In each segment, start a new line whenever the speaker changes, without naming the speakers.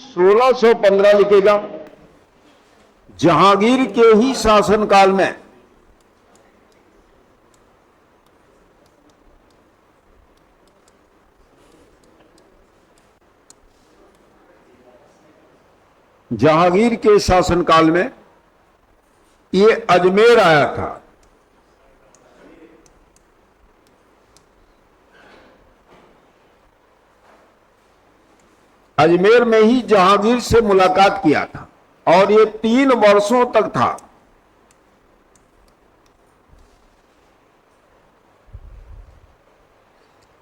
1615 लिखेगा। जहांगीर के ही शासनकाल में जहांगीर के शासनकाल में ये अजमेर आया था। अजमेर में ही जहांगीर से मुलाकात किया था और ये 3 वर्षों तक था।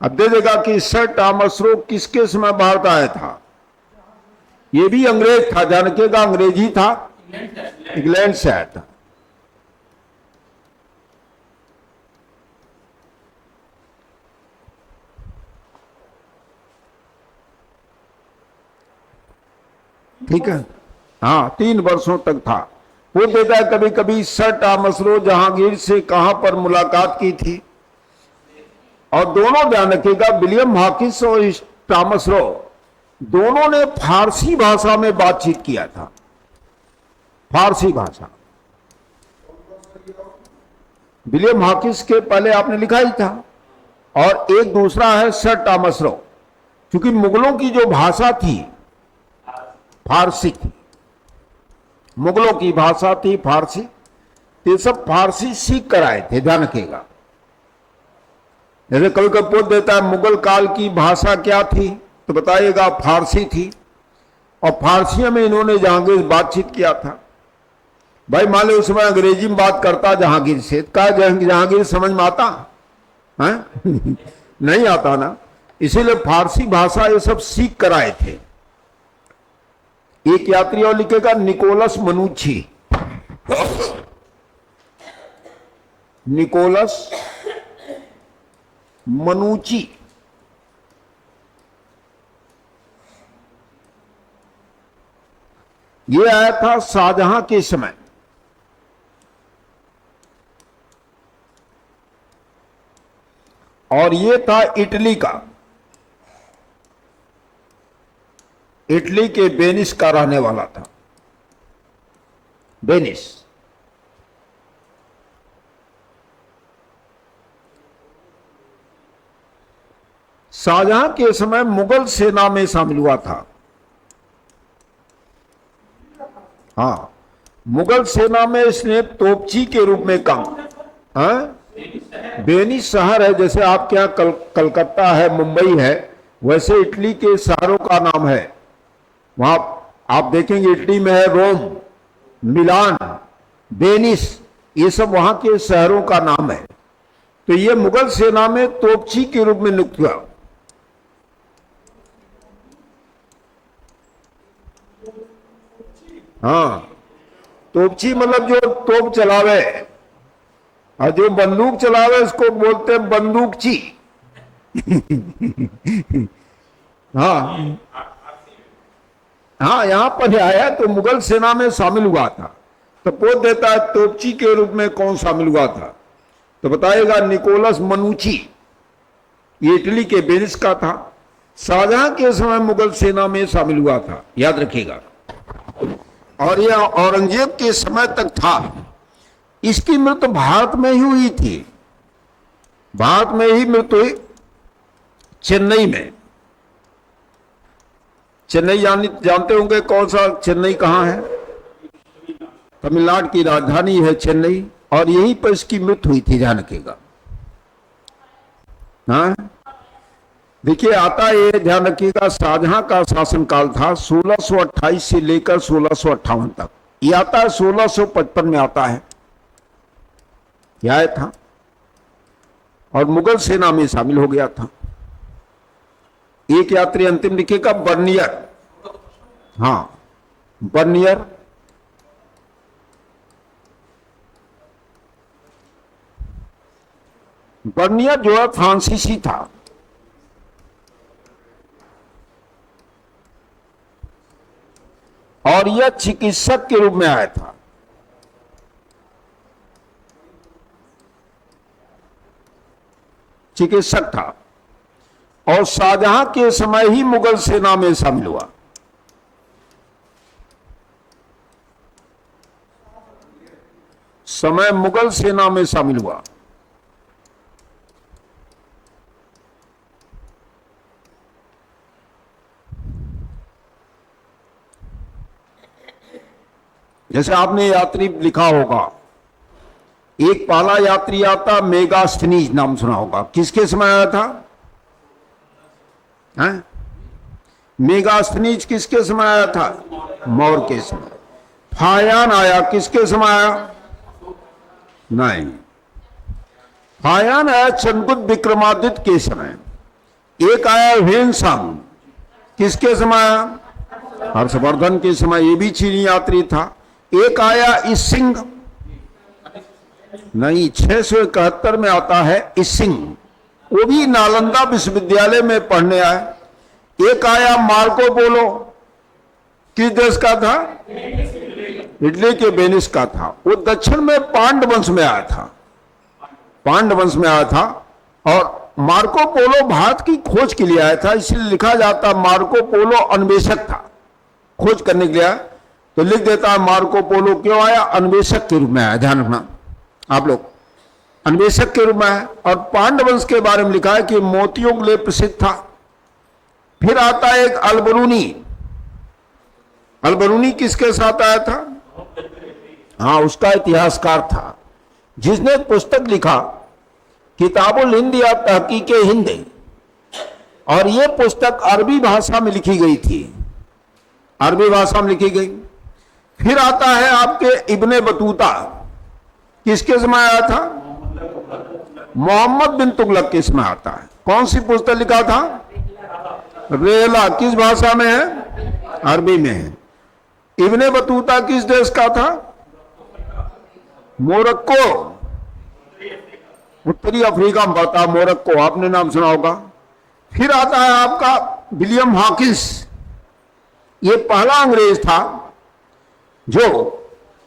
अब दे देगा कि सर टॉमस रो किसके समय भारत आया था। ये भी अंग्रेज था, जानके का अंग्रेजी था, इंग्लैंड से आया था। ठीक है, हाँ 3 वर्षों तक था। वो देता है कभी कभी सर टॉमस रो जहांगीर से कहां पर मुलाकात की थी। और दोनों ध्यान रखिएगा, विलियम हॉकिंस और टॉमस रो दोनों ने फारसी भाषा में बातचीत किया था। फारसी भाषा विलियम हॉकिंस के पहले आपने लिखा ही था। और एक दूसरा है सर टॉमस रो, क्योंकि मुगलों की जो भाषा थी फारसी थी, मुगलों की भाषा थी फारसी, ये सब फारसी सीख कर आए थे, ध्यान रखिएगा। जैसे कभी कभी पूछ देता है मुगल काल की भाषा क्या थी, तो बताइएगा फारसी थी। और फारसी में इन्होंने जहांगीर बातचीत किया था। भाई मान लो उस समय अंग्रेजी में बात करता जहांगीर से, क्या जहांगीर समझ में आता है? नहीं आता ना। इसीलिए फारसी भाषा ये सब सीख कर आए थे। एक यात्री और लिखेगा निकोलस मनुची। निकोलस मनुची ये आया था शाहजहां के समय। और ये था इटली का, इटली के वेनिस का रहने वाला था। वेनिस। शाहजहां के समय मुगल सेना में शामिल हुआ था। हाँ, मुगल सेना में इसने तोपची के रूप में काम। वेनिस शहर है, जैसे आपके यहाँ कलकत्ता है, मुंबई है, वैसे इटली के शहरों का नाम है। वहां आप देखेंगे इटली में है रोम, मिलान, वेनिस, ये सब वहां के शहरों का नाम है। तो ये मुगल सेना में तोपची के रूप में नियुक्त हुआ। हाँ, तोपची मतलब जो तोप चलावे, और जो बंदूक चलावे उसको बोलते हैं बंदूकची। हाँ हाँ, यहां पर आया तो मुगल सेना में शामिल हुआ था। तो पूछ देता है तोपची के रूप में कौन शामिल हुआ था, तो बताएगा निकोलस मनुची। ये इटली के वेनिस का था, शाहजहां के समय मुगल सेना में शामिल हुआ था, याद रखिएगा। और यह औरंगजेब के समय तक था। इसकी मृत्यु भारत में ही हुई थी, भारत में ही मृत्यु हुई, चेन्नई में। चेन्नई जानते होंगे, कौन सा चेन्नई कहाँ है? तमिलनाडु की राजधानी है चेन्नई, और यहीं पर इसकी मृत्यु हुई थी, ध्यान रखिएगा। हाँ, देखिए आता है, ध्यान रखिएगा, शाहजहां का शासनकाल था 1628 से लेकर 1658 तक। ये आता है 1655 में आता है, क्या था, और मुगल सेना में शामिल हो गया था। एक यात्री अंतिम लिखेगा बर्नियर। हाँ, बर्नियर बर्नियर जो है फ्रांसीसी था। और यह चिकित्सक के रूप में आया था। चिकित्सक था और शाहजहां के समय ही मुगल सेना में शामिल हुआ। समय मुगल सेना में शामिल हुआ। जैसे आपने यात्री लिखा होगा, एक पहला यात्री आता मेगास्थनीज, नाम सुना होगा, किसके समय आया था? हैं? मेगास्थनीज किसके समय आया था? मौर्य के समय। फायान आया किसके समय आया? नहीं, फायान आया चंद्रगुप्त विक्रमादित्य के समय। एक आया ह्वेनसांग, किसके समय आया? हर्षवर्धन के समय, ये भी चीनी यात्री था। एक आया इसिंग, नहीं, 671 में आता है इसिंग, वो भी नालंदा विश्वविद्यालय में पढ़ने आया। एक आया मार्को पोलो, किस देश का था? इटली के वेनिस का था। वो दक्षिण में पांड्य वंश में आया था, पांड्य वंश में आया था। और मार्को पोलो भारत की खोज के लिए आया था, इसलिए लिखा जाता मार्को पोलो अन्वेषक था, खोज करने के लिए आया। तो लिख देता है मार्को पोलो क्यों आया? अन्वेषक के रूप में आया। ध्यान रखना आप लोग, अन्वेषक के रूप में आया। और पांड्य वंश के बारे में लिखा है कि मोतियों के लिए प्रसिद्ध था। फिर आता है एक अलबरूनी। अलबरूनी किसके साथ आया था? हाँ, उसका इतिहासकार था, जिसने पुस्तक लिखा किताबुल हिंद या तहकीक हिंद, और यह पुस्तक अरबी भाषा में लिखी गई थी, अरबी भाषा में लिखी गई। फिर आता है आपके इब्ने बतूता, किसके समय आया था? मोहम्मद बिन तुगलक के समय आता है। कौन सी पुस्तक लिखा था? रेला, किस भाषा में है? अरबी में है। इब्ने बतूता किस देश का था? मोरक्को, उत्तरी अफ्रीका में पड़ता मोरक्को, आपने नाम सुना होगा। फिर आता है आपका विलियम हॉकिंस, ये पहला अंग्रेज था जो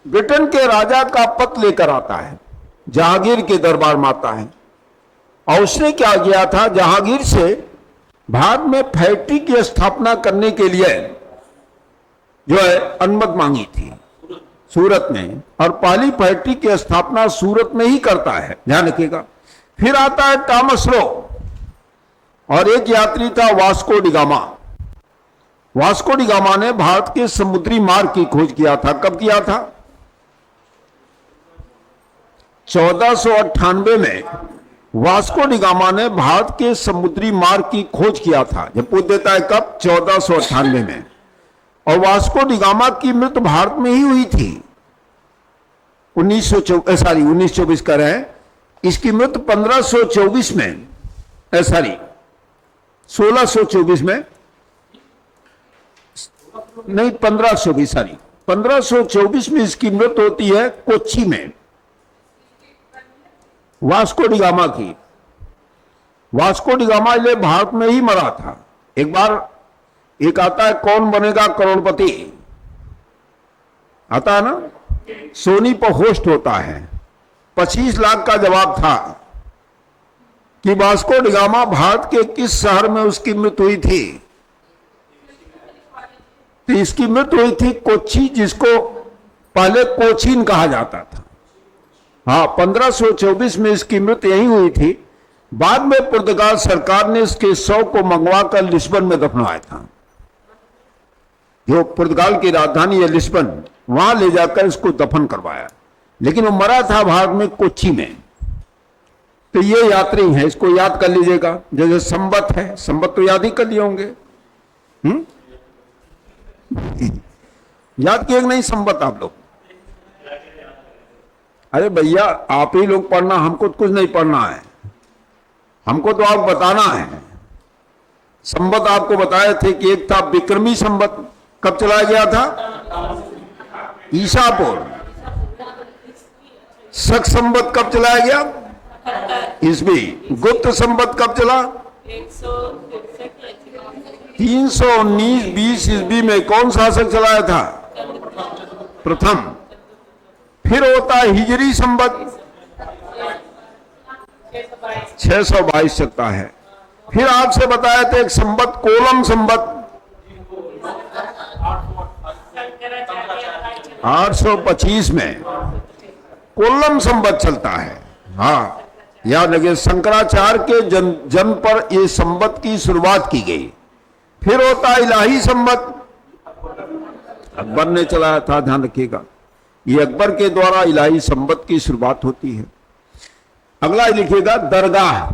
ब्रिटेन के राजा का पत्र लेकर आता है, जहांगीर के दरबार में आता है। और उसने क्या किया था? जहांगीर से भारत में फैक्ट्री की स्थापना करने के लिए जो है अनुमति मांगी थी सूरत में, और पहली फैक्ट्री की स्थापना सूरत में ही करता है, ध्यान रखिएगा। फिर आता है टॉमस लो, और एक यात्री था Vasco D gamma. Vasco D gamma ने भारत के समुद्री मार्ग की खोज किया था। कब किया था? 1498 में वास्को डी गामा ने भारत के समुद्री मार्ग की खोज किया था। जब पूछ देता है कब? 1498 में। और वास्को डी गामा की मृत्यु भारत में ही हुई थी। 1924 कर रहे हैं, इसकी मृत्यु 1524 में, 1624 में, नहीं 1524 में इसकी मृत्यु होती है कोच्चि में, वास्को डी गामा की। वास्को डी गामा ये भारत में ही मरा था। एक बार एक आता है कौन बनेगा करोड़पति, आता है ना, सोनी पर होस्ट होता है। 25 लाख का जवाब था कि वास्को डी गामा भारत के किस शहर में उसकी मृत्यु हुई थी। तो इसकी मृत्यु हुई थी कोच्चि, जिसको पहले कोचीन कहा जाता था। हाँ, 1524 में इसकी मृत्यु यही हुई थी। बाद में पुर्तगाल सरकार ने इसके शव को मंगवाकर लिस्बन में दफनाया था। जो पुर्तगाल की राजधानी है लिस्बन, वहां ले जाकर इसको दफन करवाया, लेकिन वो मरा था भारत में कोच्चि में। तो ये यात्री है, इसको याद कर लीजिएगा। जैसे संबत है, संबत तो याद ही कर लिए होंगे, याद किए नहीं संबत आप लोग? अरे भैया, आप ही लोग पढ़ना, हमको तो कुछ नहीं पढ़ना है, हमको तो आप बताना है। संबत आपको बताए थे कि एक था विक्रमी संबत, कब चलाया गया था? ईसापुर। शक संबत कब चलाया गया? ईसवी। गुप्त संबत कब चला? 319 ईस्वी में कौन शासक चलाया था? प्रथम। फिर होता है हिजरी संबत, 622 चलता है। फिर आपसे बताया था एक संबत कोलम संबत, 825 में। कोल्लम संवत चलता है। हाँ, याद रखिए, शंकराचार्य के जन्म पर ये संवत की शुरुआत की गई। फिर होता इलाही संवत, अकबर ने चलाया था, ध्यान रखिएगा। ये अकबर के द्वारा इलाही संवत की शुरुआत होती है। अगला लिखिएगा दरगाह।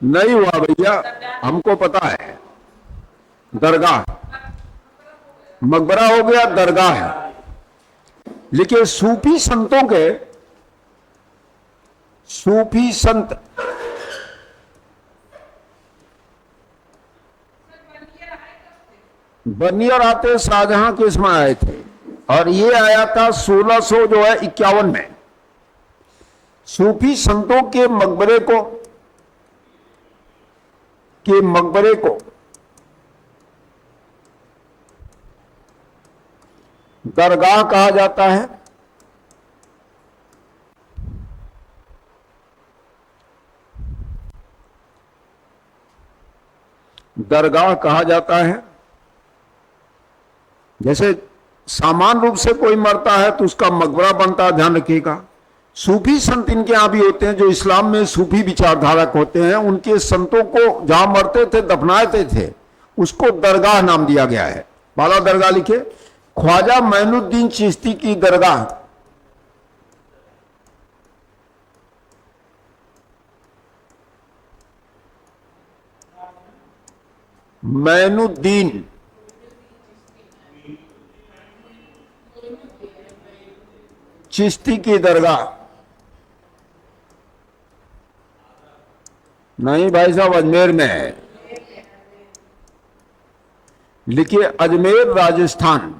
नहीं हुआ भैया, हमको पता है। दरगाह, मकबरा हो गया, दरगाह है। लिखिए सूफी संतों के, सूफी संत बनियर आते शाहजहां के इसमें आए थे, और ये आया था 1600 जो है 51 में। सूफी संतों के मकबरे को दरगाह कहा जाता है। दरगाह कहा जाता है। जैसे सामान्य रूप से कोई मरता है तो उसका मकबरा बनता है, ध्यान रखिएगा। सूफी संत इनके यहां भी होते हैं, जो इस्लाम में सूफी विचारधारक होते हैं, उनके संतों को जहां मरते थे दफनाते थे, उसको दरगाह नाम दिया गया है। बाला दरगाह लिखे, ख्वाजा मोइनुद्दीन चिश्ती की दरगाह। मोइनुद्दीन चिश्ती की दरगाह। नहीं भाई साहब, अजमेर में है। लिखिए अजमेर राजस्थान।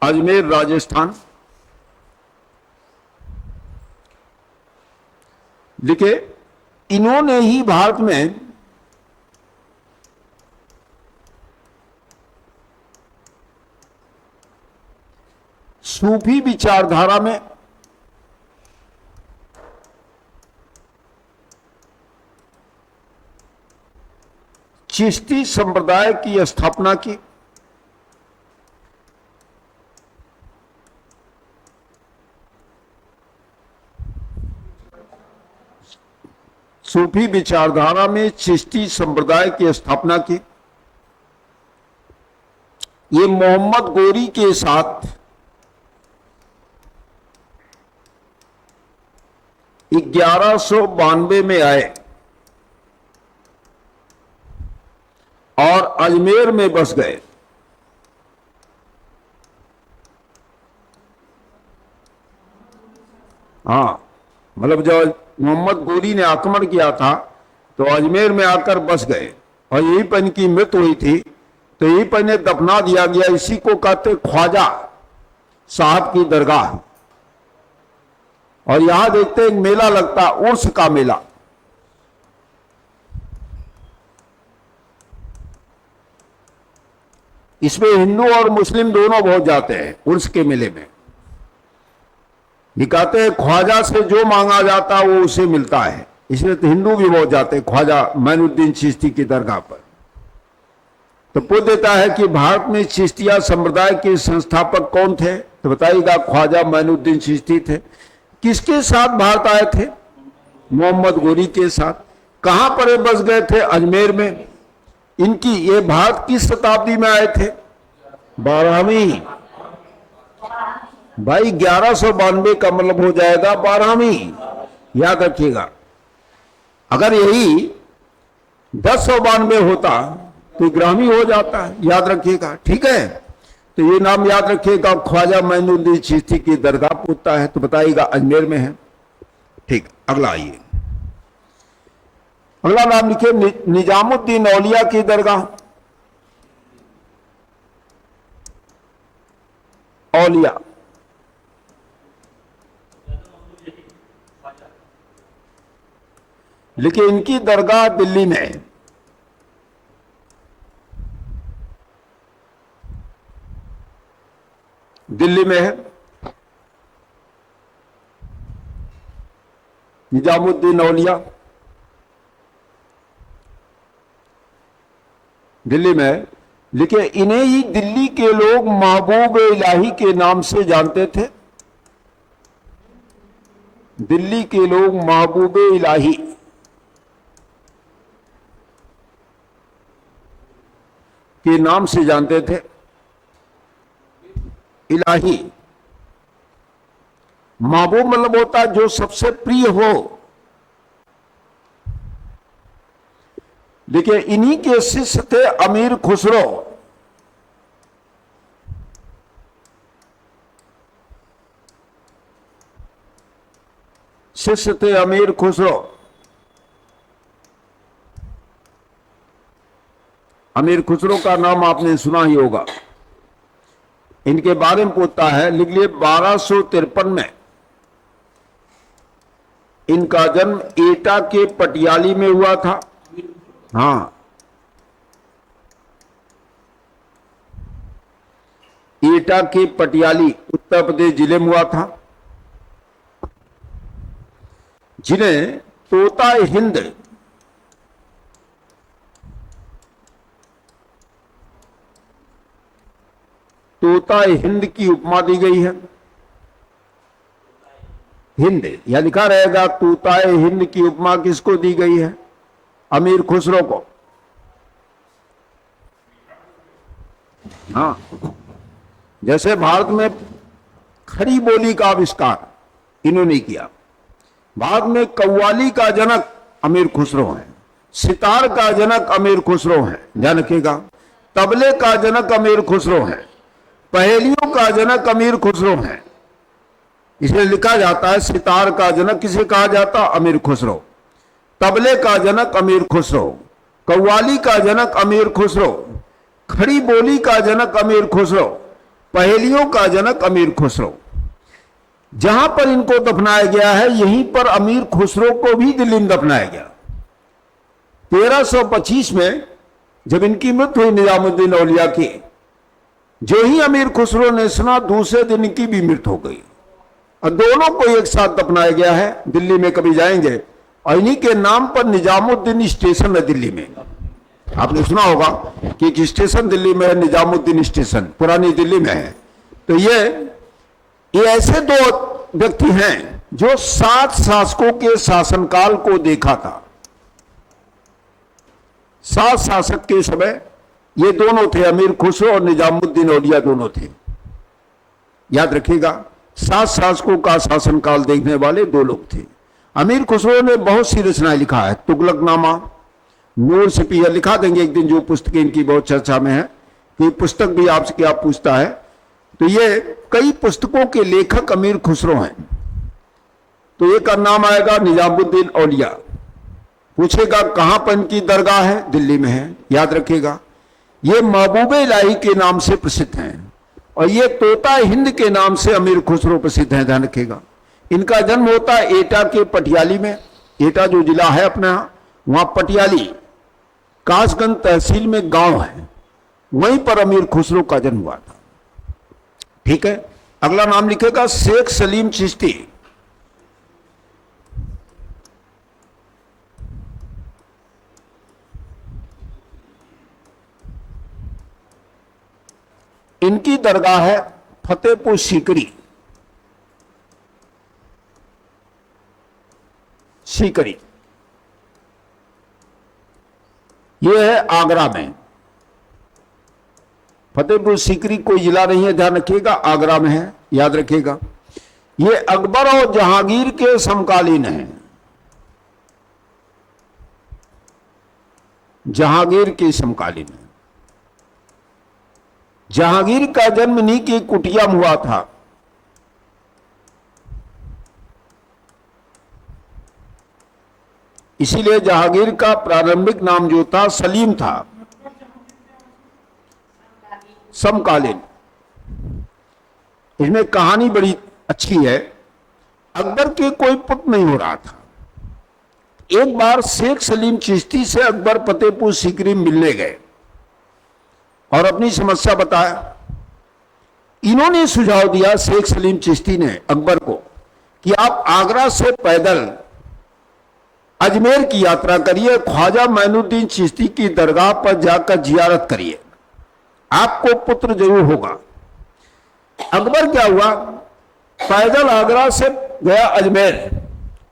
अजमेर राजस्थान। लिखिए इन्होंने ही भारत में सूफी विचारधारा में चिश्ती संप्रदाय की स्थापना की। सूफी विचारधारा में चिश्ती संप्रदाय की स्थापना की। ये मोहम्मद गोरी के साथ 1192 में आए और अजमेर में बस गए। हाँ, मतलब जब मोहम्मद गोरी ने आक्रमण किया था तो अजमेर में आकर बस गए, और यही पर इनकी मृत्यु हुई थी, तो यही पर इन्हें दफना दिया गया। इसी को कहते ख्वाजा साहब की दरगाह। और यहां देखते एक मेला लगता, उर्स का मेला। इसमें हिंदू और मुस्लिम दोनों बहुत जाते हैं उर्स के मेले में। ये कहते हैं ख्वाजा से जो मांगा जाता वो उसे मिलता है, इसलिए तो हिंदू भी बहुत जाते हैं ख्वाजा मोइनुद्दीन चिश्ती की दरगाह पर। तो पूछ देता है कि भारत में चिश्तिया संप्रदाय के संस्थापक कौन थे, तो बताइएगा ख्वाजा मोइनुद्दीन चिश्ती थे। किसके साथ भारत आए थे? मोहम्मद गोरी के साथ। कहां पर ये बस गए थे? अजमेर में। इनकी ये भारत किस शताब्दी में आए थे? 12वीं। भाई 1192 का मतलब हो जाएगा 12वीं, याद रखिएगा। अगर यही 1092 होता तो 11वीं हो जाता है, याद रखिएगा। ठीक है, तो ये नाम याद रखिएगा, ख्वाजा मोइनुद्दीन चिश्ती की दरगाह पूछता है तो बताइएगा अजमेर में है। ठीक, अगला आइए। अगला नाम लिखिए निजामुद्दीन औलिया की दरगाह। औलिया, लेकिन इनकी दरगाह दिल्ली में है। दिल्ली में है। निजामुद्दीन औलिया दिल्ली में है। लिखे, इन्हें ही दिल्ली के लोग महबूब इलाही के नाम से जानते थे। दिल्ली के लोग महबूब इलाही के नाम से जानते थे। इलाही महबूब मतलब होता है जो सबसे प्रिय हो। देखिए, इन्हीं के शिष्य थे अमीर खुसरो। शिष्य थे अमीर खुसरो। अमीर खुसरो का नाम आपने सुना ही होगा। इनके बारे में पूछता है, लिख लिए 1253 में इनका जन्म एटा के पटियाली में हुआ था। हाँ, एटा के पटियाली उत्तर प्रदेश जिले में हुआ था, जिन्हें तोता हिंद तोता हिंद की उपमा दी गई है। हिंद या लिखा रहेगा तोता हिंद की उपमा किसको दी गई है? अमीर खुसरो को। हाँ, जैसे भारत में खड़ी बोली का आविष्कार इन्होंने किया। भारत में कव्वाली का जनक अमीर खुसरो है, सितार का जनक अमीर खुसरो है, ध्यान रखिएगा। तबले का जनक अमीर खुसरो है, पहेलियों का जनक अमीर खुसरो है। इसलिए लिखा जाता है सितार का जनक किसे कहा जाता? अमीर खुसरो। तबले का जनक अमीर खुसरो, कव्वाली का जनक अमीर खुसरो, खड़ी बोली का जनक अमीर खुसरो, पहेलियों का जनक अमीर खुसरो। जहां पर इनको दफनाया गया है, यहीं पर अमीर खुसरो को भी दिल्ली में दफनाया गया। 1325 में जब इनकी मृत्यु हुई निजामुद्दीन औलिया की, जो ही अमीर खुसरो ने सुना, दूसरे दिन इनकी भी मृत्यु हो गई और दोनों को एक साथ दफनाया गया है। दिल्ली में कभी जाएंगे और इन्हीं के नाम पर निजामुद्दीन स्टेशन है दिल्ली में। आपने सुना होगा कि एक स्टेशन दिल्ली में है, निजामुद्दीन स्टेशन, पुरानी दिल्ली में है। तो ये ऐसे दो व्यक्ति हैं जो 7 शासकों के शासनकाल को देखा था। 7 शासक के समय ये दोनों थे, अमीर खुसरो और निजामुद्दीन औलिया दोनों थे। याद रखिएगा, 7 शासकों का शासनकाल देखने वाले 2 लोग थे। अमीर खुसरो ने बहुत सी रचनाएं लिखा है, तुगलकनामा, नूर सिपिया, लिखा देंगे एक दिन, जो पुस्तकें इनकी बहुत चर्चा में है। ये पुस्तक भी आपसे क्या पूछता है, तो ये कई पुस्तकों के लेखक अमीर खुसरो हैं। तो एक का नाम आएगा निजामुद्दीन औलिया। पूछेगा कहां पर इनकी दरगाह है? दिल्ली में है, याद रखिएगा। ये महबूब इलाही के नाम से प्रसिद्ध हैं और ये तोता हिंद के नाम से अमीर खुसरो प्रसिद्ध हैं, ध्यान रखिएगा। इनका जन्म होता है एटा के पटियाली में। एटा जो जिला है अपना, वहां पटियाली कासगंज तहसील में गांव है, वहीं पर अमीर खुसरो का जन्म हुआ था। ठीक है, अगला नाम लिखेगा शेख सलीम चिश्ती। इनकी दरगाह है फतेहपुर सीकरी। सीकरी यह है आगरा में। फतेहपुर सीकरी कोई जिला नहीं है, ध्यान रखिएगा, आगरा में है, याद रखिएगा। यह अकबर और जहांगीर के समकालीन है। जहांगीर के समकालीन है। जहांगीर का जन्म इन्हीं की कुटिया में हुआ था। इसीलिए जहांगीर का प्रारंभिक नाम जो था सलीम था, समकालीन। इसमें कहानी बड़ी अच्छी है। अकबर के कोई पुत्र नहीं हो रहा था। एक बार शेख सलीम चिश्ती से अकबर फतेहपुर सीकरी मिलने गए और अपनी समस्या बताया। इन्होंने सुझाव दिया, शेख सलीम चिश्ती ने अकबर को, कि आप आगरा से पैदल अजमेर की यात्रा करिए, ख्वाजा मोइनुद्दीन चिश्ती की दरगाह पर जाकर जियारत करिए, आपको पुत्र जरूर होगा। अकबर क्या हुआ, पैदल आगरा से गया अजमेर,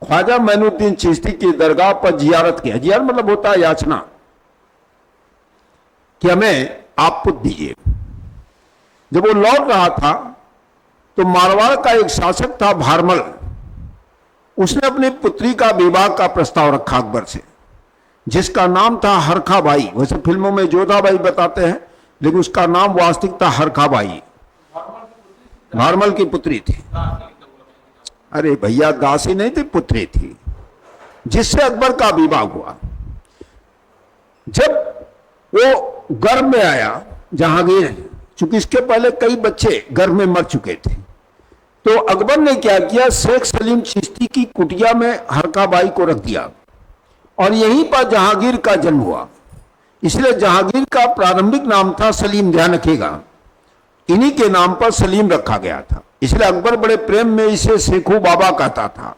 ख्वाजा मोइनुद्दीन चिश्ती की दरगाह पर जियारत किया। जियारत मतलब होता है याचना, कि हमें आप पुत्र दीजिए। जब वो लौट रहा था तो मारवाड़ का एक शासक था भारमल, उसने अपनी पुत्री का विवाह का प्रस्ताव रखा अकबर से, जिसका नाम था हरखाबाई। वैसे फिल्मों में जोधाबाई बताते हैं, लेकिन उसका नाम वास्तविक था हरखाबाई, भारमल की पुत्री थी। अरे भैया, दासी नहीं थी, पुत्री थी, जिससे अकबर का विवाह हुआ। जब वो गर्भ में आया जहांगीर, चूंकि इसके पहले कई बच्चे गर्भ में मर चुके थे, तो अकबर ने क्या किया, शेख सलीम चिश्ती की कुटिया में हरखाबाई को रख दिया, और यहीं पर जहांगीर का जन्म हुआ। इसलिए जहांगीर का प्रारंभिक नाम था सलीम, ध्यान रखिएगा, इन्हीं के नाम पर सलीम रखा गया था। इसलिए अकबर बड़े प्रेम में इसे शेखू बाबा कहता था।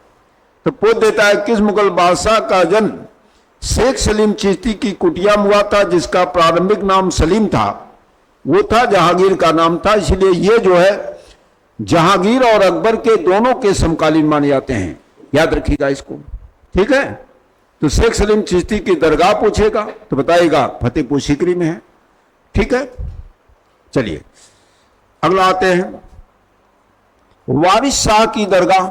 तो पूछ देता है, किस मुगल बादशाह का जन्म शेख सलीम चिश्ती की कुटिया में हुआ था, जिसका प्रारंभिक नाम सलीम था, वो था जहांगीर का नाम था। इसलिए ये जो है जहांगीर और अकबर के दोनों के समकालीन माने जाते हैं, याद रखिएगा इसको, ठीक है। तो शेख सलीम चिश्ती की दरगाह पूछेगा तो बताएगा फतेहपुर सीकरी में है, ठीक है। चलिए अगला आते हैं, वारिस शाह की दरगाह।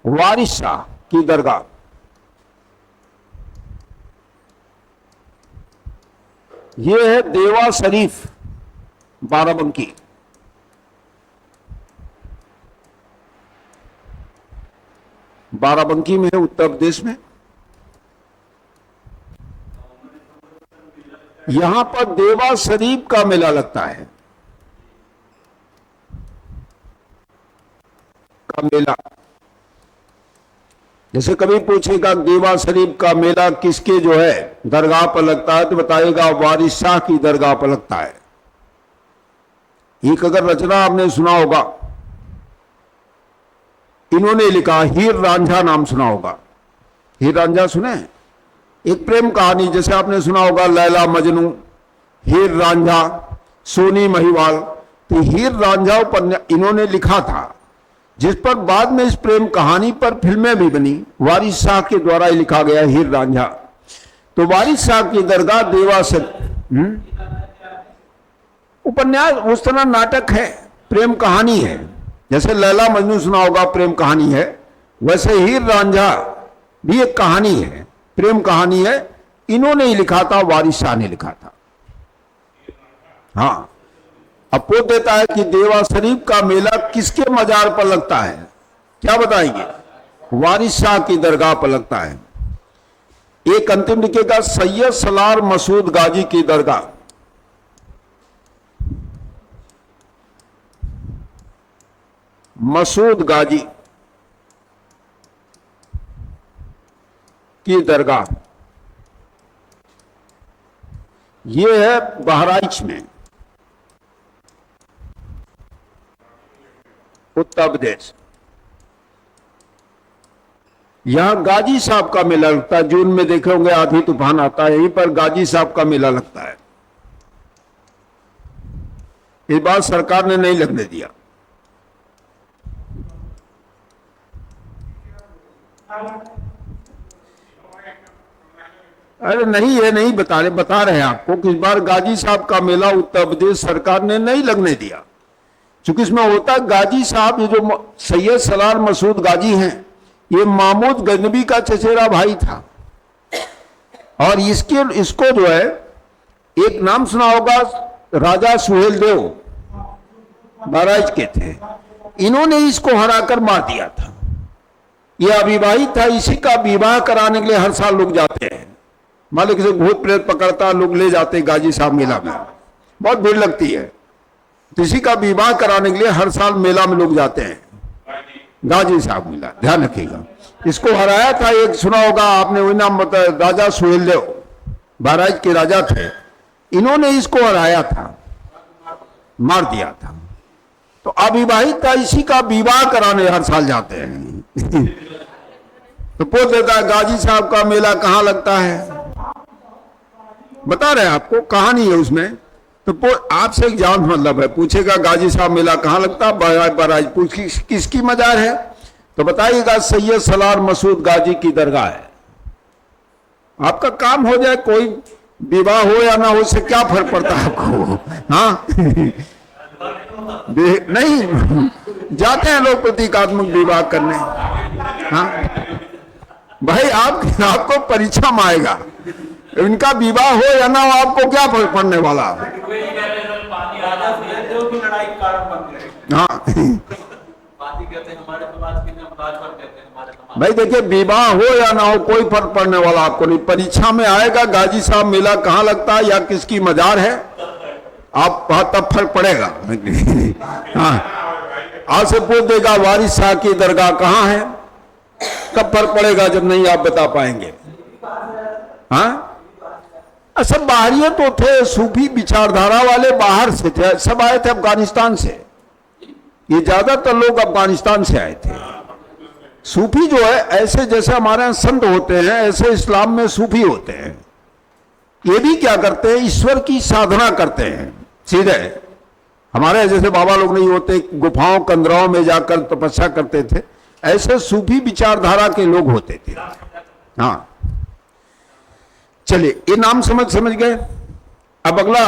वारिस शाह की दरगाह ये है देवा शरीफ, बाराबंकी। बाराबंकी में है, उत्तर प्रदेश में। यहां पर देवा शरीफ का मेला लगता है, का मेला। जैसे कभी पूछेगा देवा शरीफ का मेला किसके जो है दरगाह पर लगता है, तो बताएगा वारिस शाह की दरगाह पर लगता है। एक अगर रचना आपने सुना होगा, इन्होंने लिखा, हीर रांझा नाम सुना होगा। हीर रांझा सुने, एक प्रेम कहानी, जैसे आपने सुना होगा लैला मजनू, हीर रांझा, सोनी महिवाल। तो हीर रांझा पर इन्होंने लिखा था, जिस पर बाद में इस प्रेम कहानी पर फिल्में भी बनी। वारिस शाह के द्वारा ही लिखा गया हीर रांझा। तो वारिस शाह की दरगाह देवा से उपन्यास उस तरह नाटक है, प्रेम कहानी है। जैसे लैला मजनू सुना होगा, प्रेम कहानी है, वैसे हीर रांझा भी एक कहानी है, प्रेम कहानी है। इन्होंने ही लिखा था, वारिस शाह ने लिखा था। हाँ, अब पूछ देता है कि देवा शरीफ का मेला किसके मजार पर लगता है, क्या बताएंगे? वारिस शाह की दरगाह पर लगता है। एक अंतिम लिखेगा, सैयद सलार मसूद गाजी की दरगाह। मसूद गाजी की दरगाह ये है बहराइच में, उत्तर प्रदेश। यहां गाजी साहब का मेला लगता है, जून में देखे होंगे आंधी तूफान आता है, यहीं पर गाजी साहब का मेला लगता है। इस बार सरकार ने नहीं लगने दिया। अरे नहीं, ये नहीं बता रहे हैं आपको कि इस बार गाजी साहब का मेला उत्तर प्रदेश सरकार ने नहीं लगने दिया, क्योंकि इसमें होता गाजी साहब, ये जो सैयद सलार मसूद गाजी हैं, ये महमूद गजनबी का चचेरा भाई था। और इसको जो है एक नाम सुना होगा, राजा सुहेल देव बहराइच के थे, इन्होंने इसको हराकर मार दिया था। ये अविवाहित था, इसी का विवाह कराने के लिए हर साल लोग जाते हैं। मान लो किसी भूत प्रेत पकड़ता, लोग ले जाते गाजी साहब मेला में, बहुत भीड़ लगती है। तो इसी का विवाह कराने के लिए हर साल मेला में लोग जाते हैं, गाजी साहब मेला, ध्यान रखिएगा। इसको हराया था, एक सुना होगा आपने, वही नाम बताया, राजा सुहेल देव। बहराइच के राजा थे, इन्होंने इसको हराया था, मार दिया था। तो अविवाहित था, इसी का विवाह कराने हर साल जाते हैं। तो पूछ देता है गाजी साहब का मेला कहाँ लगता है, बता रहे हैं आपको, कहानी है उसमें। तो आपसे एक जान मतलब है, पूछेगा गाजी साहब मेला कहाँ लगता है, बहराइच। पूछ किसकी मजार है, तो बताइएगा सैयद सलार मसूद गाजी की दरगाह है। आपका काम हो जाए, कोई विवाह हो या ना हो, उससे क्या फर्क पड़ता है आपको? हाँ नहीं, जाते हैं लोग प्रतीकात्मक विवाह करने। हाँ भाई, आपको परीक्षा में आएगा, इनका विवाह हो या ना हो, आपको क्या फर्क पड़ने वाला? हाँ भाई देखिए, विवाह हो या ना हो कोई फर्क पड़ने वाला आपको नहीं। परीक्षा में आएगा गाजी साहब मेला कहाँ लगता है या किसकी मजार है, आप तब फर्क पड़ेगा। हाँ, आज से पूछ देगा वारिस शाह की दरगाह कहाँ है, कब फर्क पड़ेगा, जब नहीं आप बता पाएंगे। हाँ, सब बाहरी तो थे, सूफी विचारधारा वाले बाहर से थे, सब आए थे अफगानिस्तान से। ये ज्यादातर लोग अफगानिस्तान से आए थे। सूफी जो है, ऐसे जैसे हमारे यहाँ संत होते हैं, ऐसे इस्लाम में सूफी होते हैं। ये भी क्या करते हैं, ईश्वर की साधना करते हैं सीधे। हमारे जैसे बाबा लोग नहीं होते, गुफाओं कंदराओं में जाकर तपस्या करते थे, ऐसे सूफी विचारधारा के लोग होते थे। हाँ चलिए, ये नाम समझ गए। अब अगला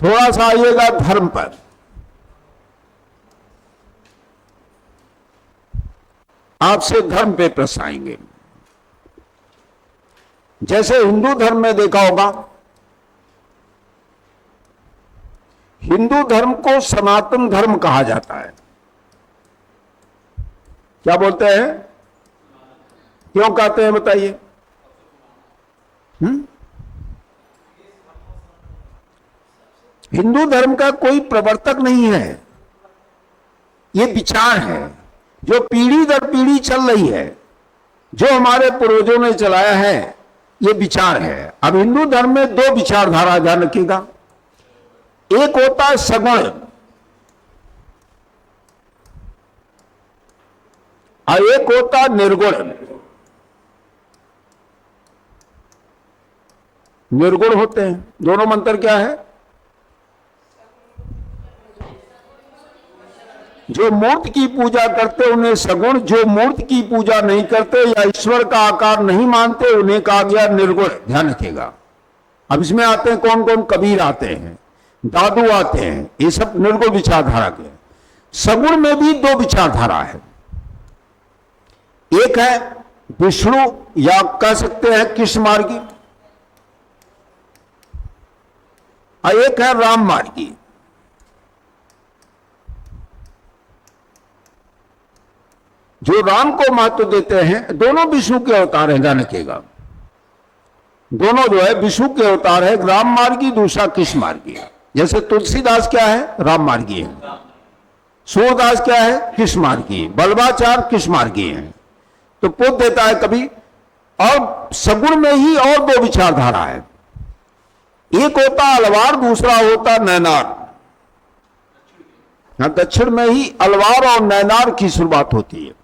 थोड़ा सा आइएगा धर्म पर। आपसे धर्म पे प्रश्न आएंगे। जैसे हिंदू धर्म में देखा होगा, हिंदू धर्म को सनातन धर्म कहा जाता है। क्या बोलते हैं, क्यों कहते हैं बताइए? हिंदू धर्म का कोई प्रवर्तक नहीं है, ये विचार है जो पीढ़ी दर पीढ़ी चल रही है, जो हमारे पूर्वजों ने चलाया है, ये विचार है। अब हिंदू धर्म में दो विचारधारा ध्यान रखिएगा, एक होता है सगुण और एक होता है निर्गुण। निर्गुण होते हैं, दोनों मंत्र क्या है? जो मूर्त की पूजा करते उन्हें सगुण, जो मूर्त की पूजा नहीं करते या ईश्वर का आकार नहीं मानते उन्हें कहा गया निर्गुण। ध्यान रखिएगा। अब इसमें आते हैं कौन कौन, कबीर आते हैं, दादू आते हैं, ये सब निर्गुण विचारधारा के। सगुण में भी दो विचारधारा है, एक है विष्णु या कह सकते हैं कृष्ण मार्गी, और एक है राम मार्गी। जो राम को महत्व देते हैं, दोनों विष्णु के अवतार हैं, ध्यान रखिएगा। दोनों जो है विष्णु के अवतार है, राम मार्गी दूसरा कृष्ण मार्गी। जैसे तुलसीदास क्या है, राम मार्गी है, सूरदास क्या है, कृष्ण मार्गी, बल्बाचार कृष्ण मार्गी है। तो पूछ देता है कभी, और सगुण में ही और दो विचारधारा है, एक होता अलवार, दूसरा होता नैनार। यहां दक्षिण में ही अलवार और नैनार की शुरुआत होती है।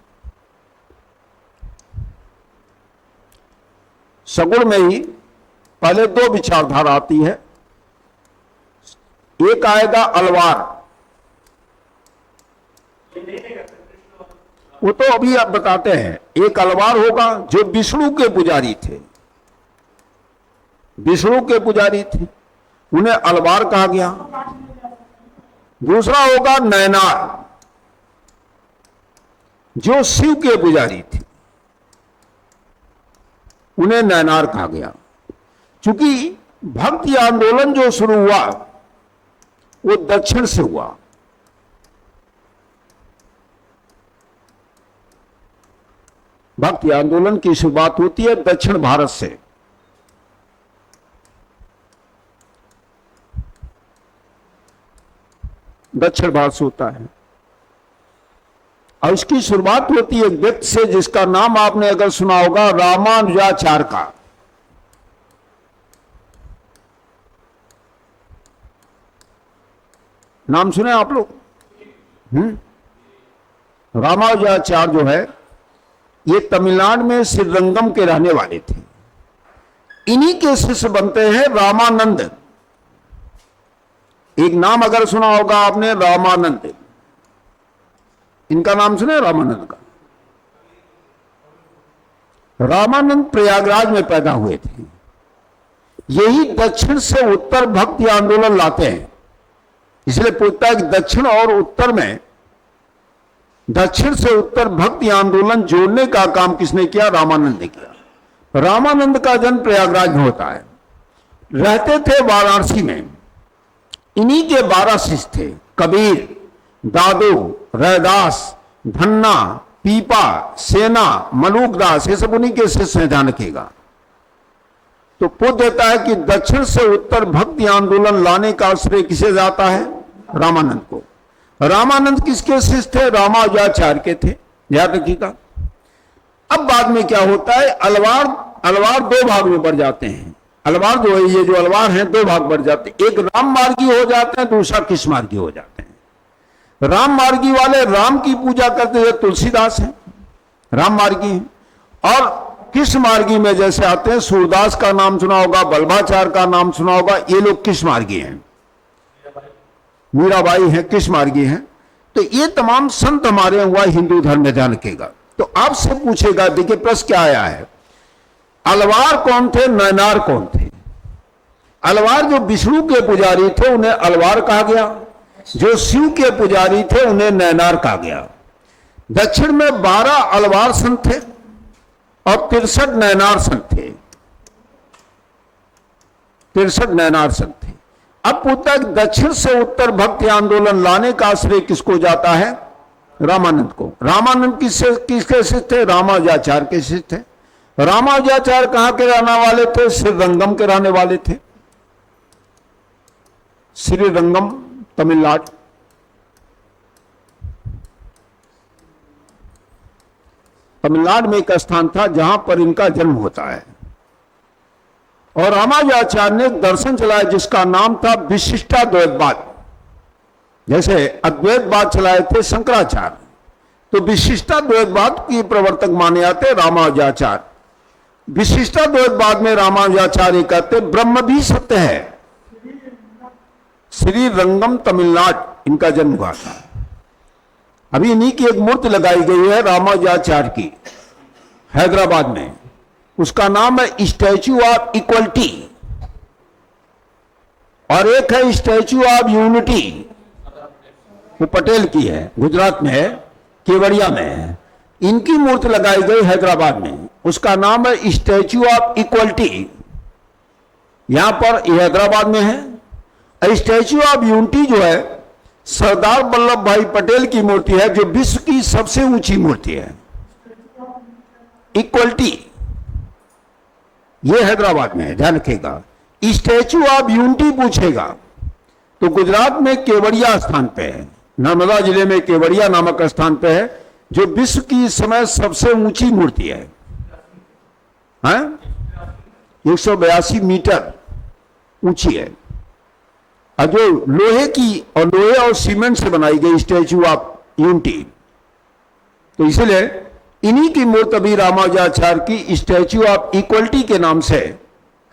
सगुण में ही पहले दो विचारधारा आती है, एक आएगा अलवार, वो तो अभी आप बताते हैं। एक अलवार होगा जो विष्णु के पुजारी थे, विष्णु के पुजारी थे, उन्हें अलवार कहा गया। दूसरा होगा नैनार, जो शिव के पुजारी थे, उन्हें नैनार कहा गया। चूंकि भक्ति आंदोलन जो शुरू हुआ वो दक्षिण से हुआ, भक्ति आंदोलन की शुरुआत होती है दक्षिण भारत से। दक्षिण भारत से होता है, और इसकी शुरुआत होती है एक व्यक्ति से जिसका नाम आपने अगर सुना होगा, रामानुजाचार्य का। नाम सुने आप लोग? रामानुजाचार्य जो है ये तमिलनाडु में श्रीरंगम के रहने वाले थे। इन्हीं के शिष्य बनते हैं रामानंद। एक नाम अगर सुना होगा आपने, रामानंद। इनका नाम सुने रामानंद का? रामानंद प्रयागराज में पैदा हुए थे। यही दक्षिण से उत्तर भक्ति आंदोलन लाते हैं। इसलिए पूछता है कि दक्षिण और उत्तर में, दक्षिण से उत्तर भक्ति आंदोलन जोड़ने का काम किसने किया? रामानंद ने किया। रामानंद का जन्म प्रयागराज में होता है। रहते थे वाराणसी में। इन्हीं के 12 शिष्य थे, कबीर, दादू, रैदास, धन्ना, पीपा, सेना, मलूकदास, ये सब उन्हीं के शिष्य हैं, ध्यान रखिएगा। तो पूछ देता है कि दक्षिण से उत्तर भक्ति आंदोलन लाने का श्रेय किसे जाता है? रामानंद को। रामानंद किसके शिष्य थे? रामानुजाचार्य के थे, याद रखिएगा। अब बाद में क्या होता है, अलवार 2 भाग में बढ़ जाते हैं। अलवार जो है, ये जो अलवार हैं 2 भाग बढ़ जाते हैं। एक राम मार्गी हो जाते हैं, दूसरा कृष्ण मार्गी हो जाते हैं। राम मार्गी वाले राम की पूजा करते हुए तुलसीदास हैं, राम मार्गी हैं। और कृष्ण मार्गी में जैसे आते हैं, सूरदास का नाम सुना होगा, बल्भाचार्य का नाम सुना होगा, ये लोग कृष्ण मार्गी हैं। मीराबाई हैं, कृष्ण मार्गी हैं। तो ये तमाम संत हमारे हुआ हिंदू धर्म में, ध्यान रखेगा। तो आपसे पूछेगा, देखिए प्रश्न क्या आया है, अलवार कौन थे, नैनार कौन थे? अलवार जो विष्णु के पुजारी थे उन्हें अलवार कहा गया, जो शिव के पुजारी थे उन्हें नैनार कहा गया। दक्षिण में 12 अलवार संत थे और 63 नैनार संत थे। 63 नैनार संत थे। अब पूछता है दक्षिण से उत्तर भक्ति आंदोलन लाने का श्रेय किसको जाता है? रामानंद को। रामानंद किसके शिष्य थे? रामानुजाचार्य के शिष्य थे। रामानुजाचार्य कहां के रहने वाले थे? श्रीरंगम के रहने वाले थे। श्रीरंगम, तमिलनाडु। तमिलनाडु में एक स्थान था जहां पर इनका जन्म होता है। और रामानुजाचार्य ने दर्शन चलाया जिसका नाम था विशिष्टाद्वैतवाद। जैसे अद्वैतवाद चलाए थे शंकराचार्य, तो विशिष्टाद्वैतवाद की प्रवर्तक माने जाते रामानुजाचार्य। विशिष्टाद्वैतवाद में रामानुजाचार्य कहते ब्रह्म भी सत्य है। श्रीरंगम, तमिलनाडु इनका जन्म हुआ था। अभी इन्हीं की एक मूर्ति लगाई गई है रामानुजाचार्य की, हैदराबाद में। उसका नाम है स्टैच्यू ऑफ इक्वलिटी, और एक है स्टैच्यू ऑफ यूनिटी, वो पटेल की है, गुजरात में है, केवड़िया में है। इनकी मूर्ति लगाई गई हैदराबाद में, उसका नाम है स्टैच्यू ऑफ इक्वलिटी। यहां पर हैदराबाद में है। स्टैच्यू ऑफ यूनिटी जो है सरदार वल्लभ भाई पटेल की मूर्ति है, जो विश्व की सबसे ऊंची मूर्ति है। इक्वलिटी ये हैदराबाद में है, ध्यान रखेगा। स्टैच्यू ऑफ यूनिटी पूछेगा तो गुजरात में केवड़िया स्थान पे है, नर्मदा जिले में केवड़िया नामक स्थान पे है, जो विश्व की इस समय सबसे ऊंची मूर्ति है। 182 मीटर ऊंची है, और जो लोहे की और लोहे और सीमेंट से बनाई गई स्टैच्यू ऑफ यूनिटी। तो इसलिए इन्हीं की मूर्ति अभी रामानुजाचार्य की स्टैच्यू ऑफ इक्वलिटी के नाम से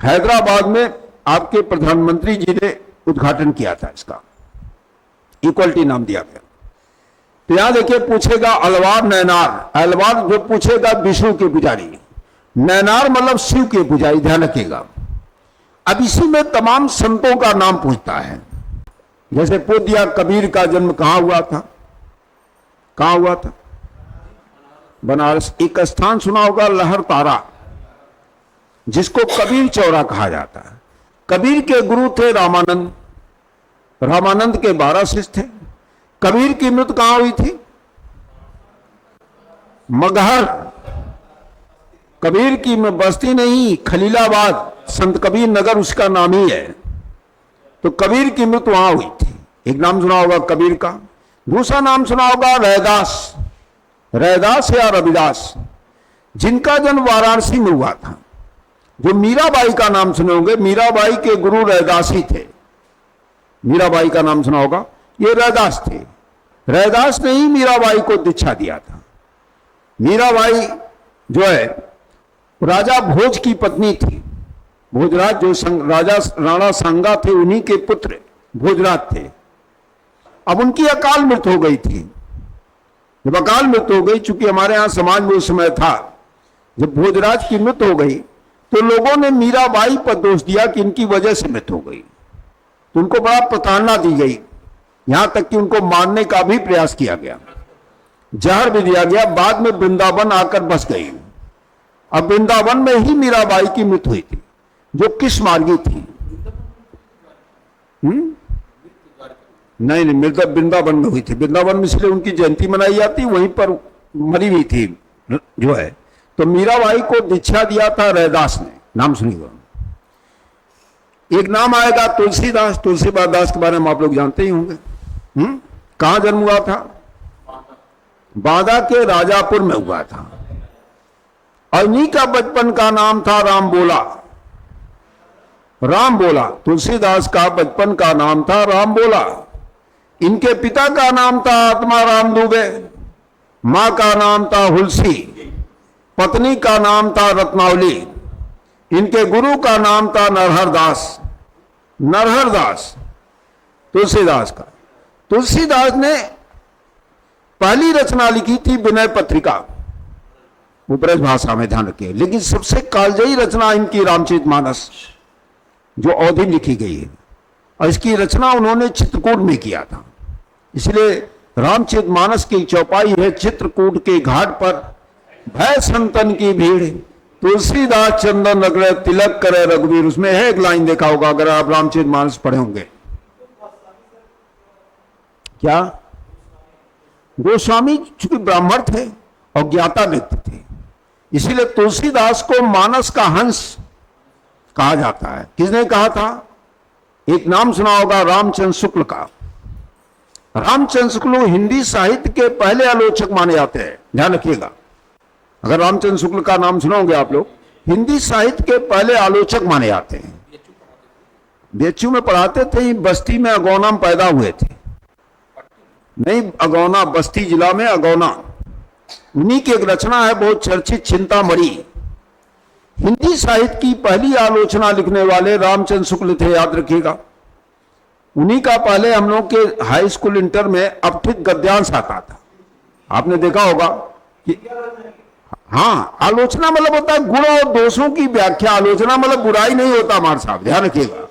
हैदराबाद में आपके प्रधानमंत्री जी ने उद्घाटन किया था। इसका इक्वलिटी नाम दिया गया। तो यहां देखिए पूछेगा अलवार, नैनार। अलवार जो पूछेगा विष्णु के पुजारी, नैनार मतलब शिव के पुजारी, ध्यान रखिएगा। अब इसी में तमाम संतों का नाम पूछता है। जैसे पूछ दिया कबीर का जन्म कहां हुआ था? कहां हुआ था? बनारस। एक स्थान सुना होगा लहर तारा, जिसको कबीर चौरा कहा जाता है। कबीर के गुरु थे रामानंद। रामानंद के 12 शिष्य थे। कबीर की मृत्यु कहां हुई थी? मगहर। कबीर की बस्ती नहीं, खलीलाबाद, संत कबीर नगर उसका नाम ही है। तो कबीर की मृत्यु वहां हुई थी। एक नाम सुना होगा कबीर का। दूसरा नाम सुना होगा रैदास। रैदास या रविदास, जिनका जन्म वाराणसी में हुआ था। जो मीराबाई का नाम सुने होंगे, मीराबाई के गुरु रैदासी थे। मीराबाई का नाम सुना होगा। ये रैदास थे। रैदास ने ही मीराबाई को दीक्षा दिया था। मीराबाई जो है राजा भोज की पत्नी थी। भोजराज जो राजा राणा सांगा थे, उन्हीं के पुत्र भोजराज थे। अब उनकी अकाल मृत्यु हो गई थी। जब अकाल मृत्यु हो गई, चूंकि हमारे यहां समाज में उस समय था, जब भोजराज की मृत्यु हो गई तो लोगों ने मीराबाई पर दोष दिया कि इनकी वजह से मृत्यु हो गई। तो उनको बड़ा प्रताड़ना दी गई, यहां तक कि उनको मारने का भी प्रयास किया गया, जहर भी दिया गया। बाद में वृंदावन आकर बस गई। अब वृंदावन में ही मीराबाई की मृत्यु हुई थी, जो किस मार्गी थी। नहीं, मृत्यु वृंदावन में हुई थी। वृंदावन में इसलिए उनकी जयंती मनाई जाती, वहीं पर मरी हुई थी जो है। तो मीराबाई को दीक्षा दिया था रैदास ने। नाम सुनिएगा, एक नाम आएगा तुलसीदास। तुलसीदास दास के बारे में आप लोग जानते ही होंगे। कहां जन्म हुआ था? बांदा के राजापुर में हुआ था। और इन्हीं का बचपन का नाम था राम बोला। राम बोला, तुलसीदास का बचपन का नाम था राम बोला। इनके पिता का नाम था आत्मा राम दुबे, मां का नाम था हुलसी, पत्नी का नाम था रत्नावली। इनके गुरु का नाम था नरहर दास। नरहर दास तुलसीदास का। तुलसीदास ने पहली रचना लिखी थी विनय पत्रिका, वो ब्रज भाषा में, ध्यान रखिए। लेकिन सबसे कालजयी रचना इनकी रामचरितमानस, जो अवधि लिखी गई है, और इसकी रचना उन्होंने चित्रकूट में किया था। इसलिए रामचरितमानस की चौपाई है, चित्रकूट के घाट पर भय संतन की भीड़, तुलसीदास चंदन रगड़े तिलक करे रघुवीर। उसमें है एक लाइन, देखा होगा अगर आप रामचरितमानस पढ़े होंगे। क्या? गोस्वामी चूंकि ब्राह्मण थे और ज्ञाता व्यक्ति थे, इसीलिए तुलसीदास को मानस का हंस कहा जाता है। किसने कहा था? एक नाम सुना होगा रामचंद्र शुक्ल का। रामचंद्र शुक्ल हिंदी साहित्य के पहले आलोचक माने जाते हैं, ध्यान रखिएगा। अगर रामचंद्र शुक्ल का नाम सुनाओगे आप लोग, हिंदी साहित्य के पहले आलोचक माने जाते हैं। बेचू में पढ़ाते थे, बस्ती में अगौना में पैदा हुए थे। नहीं, अगौना बस्ती जिला में अगौना। उन्हीं की एक रचना है बहुत चर्चित, चिंतामणि। हिंदी साहित्य की पहली आलोचना लिखने वाले रामचंद्र शुक्ल थे, याद रखिएगा। उन्हीं का पहले हम लोग के हाई स्कूल इंटर में अपठित गद्यांश आता था। आपने देखा होगा कि हाँ, आलोचना मतलब होता है गुण और दोषों की व्याख्या। आलोचना मतलब बुराई नहीं होता हमारे साहब, ध्यान रखिएगा।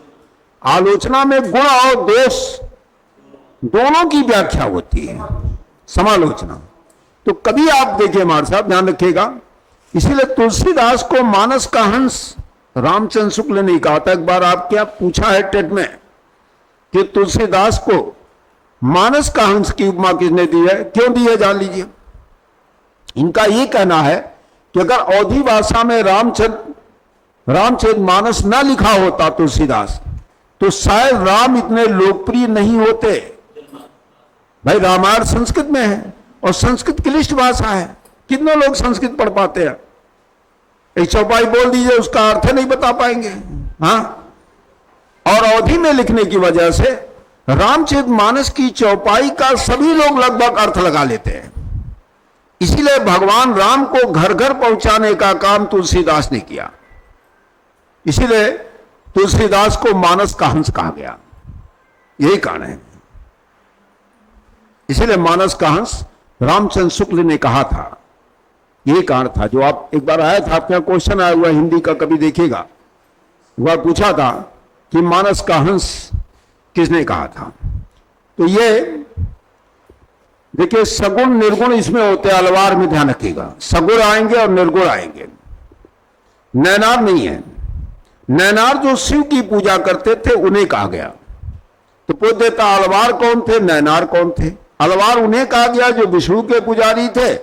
आलोचना में गुण और दोष दोनों की व्याख्या होती है, समालोचना। तो कभी आप देखिए हमारे साहब, ध्यान रखिएगा। इसीलिए तुलसीदास को मानस का हंस रामचंद्र शुक्ल ने कहा था। एक बार आप क्या पूछा है टेट में कि तुलसीदास को मानस का हंस की उपमा किसने दी है, क्यों दी है, जान लीजिए। इनका यह कहना है कि अगर अवधी भाषा में रामचरितमानस न लिखा होता तुलसीदास, तो शायद राम इतने लोकप्रिय नहीं होते। भाई, रामायण संस्कृत में है और संस्कृत क्लिष्ट भाषा है। कितने लोग संस्कृत पढ़ पाते हैं? एक चौपाई बोल दीजिए, उसका अर्थ नहीं बता पाएंगे। हाँ, और अवधि में लिखने की वजह से रामचरितमानस की चौपाई का सभी लोग लगभग अर्थ लगा लेते हैं। इसीलिए भगवान राम को घर घर पहुंचाने का काम तुलसीदास ने किया। इसीलिए तुलसीदास को मानस का हंस कहा गया, यही कारण है। इसीलिए मानस का हंस रामचंद्र शुक्ल ने कहा था, यही कारण था। जो आप एक बार आया था, आपके क्वेश्चन आया हुआ हिंदी का, कभी देखिएगा। वह पूछा था कि मानस का हंस किसने कहा था। तो ये देखिए, सगुण निर्गुण इसमें होते हैं, अलवार में, ध्यान रखिएगा। सगुण आएंगे और निर्गुण आएंगे। नैनार नहीं है। नैनार जो शिव की पूजा करते थे उन्हें कहा गया। तो पूछ देता, अलवार कौन थे, नैनार कौन थे? अलवार उन्हें कहा गया जो विष्णु के पुजारी थे,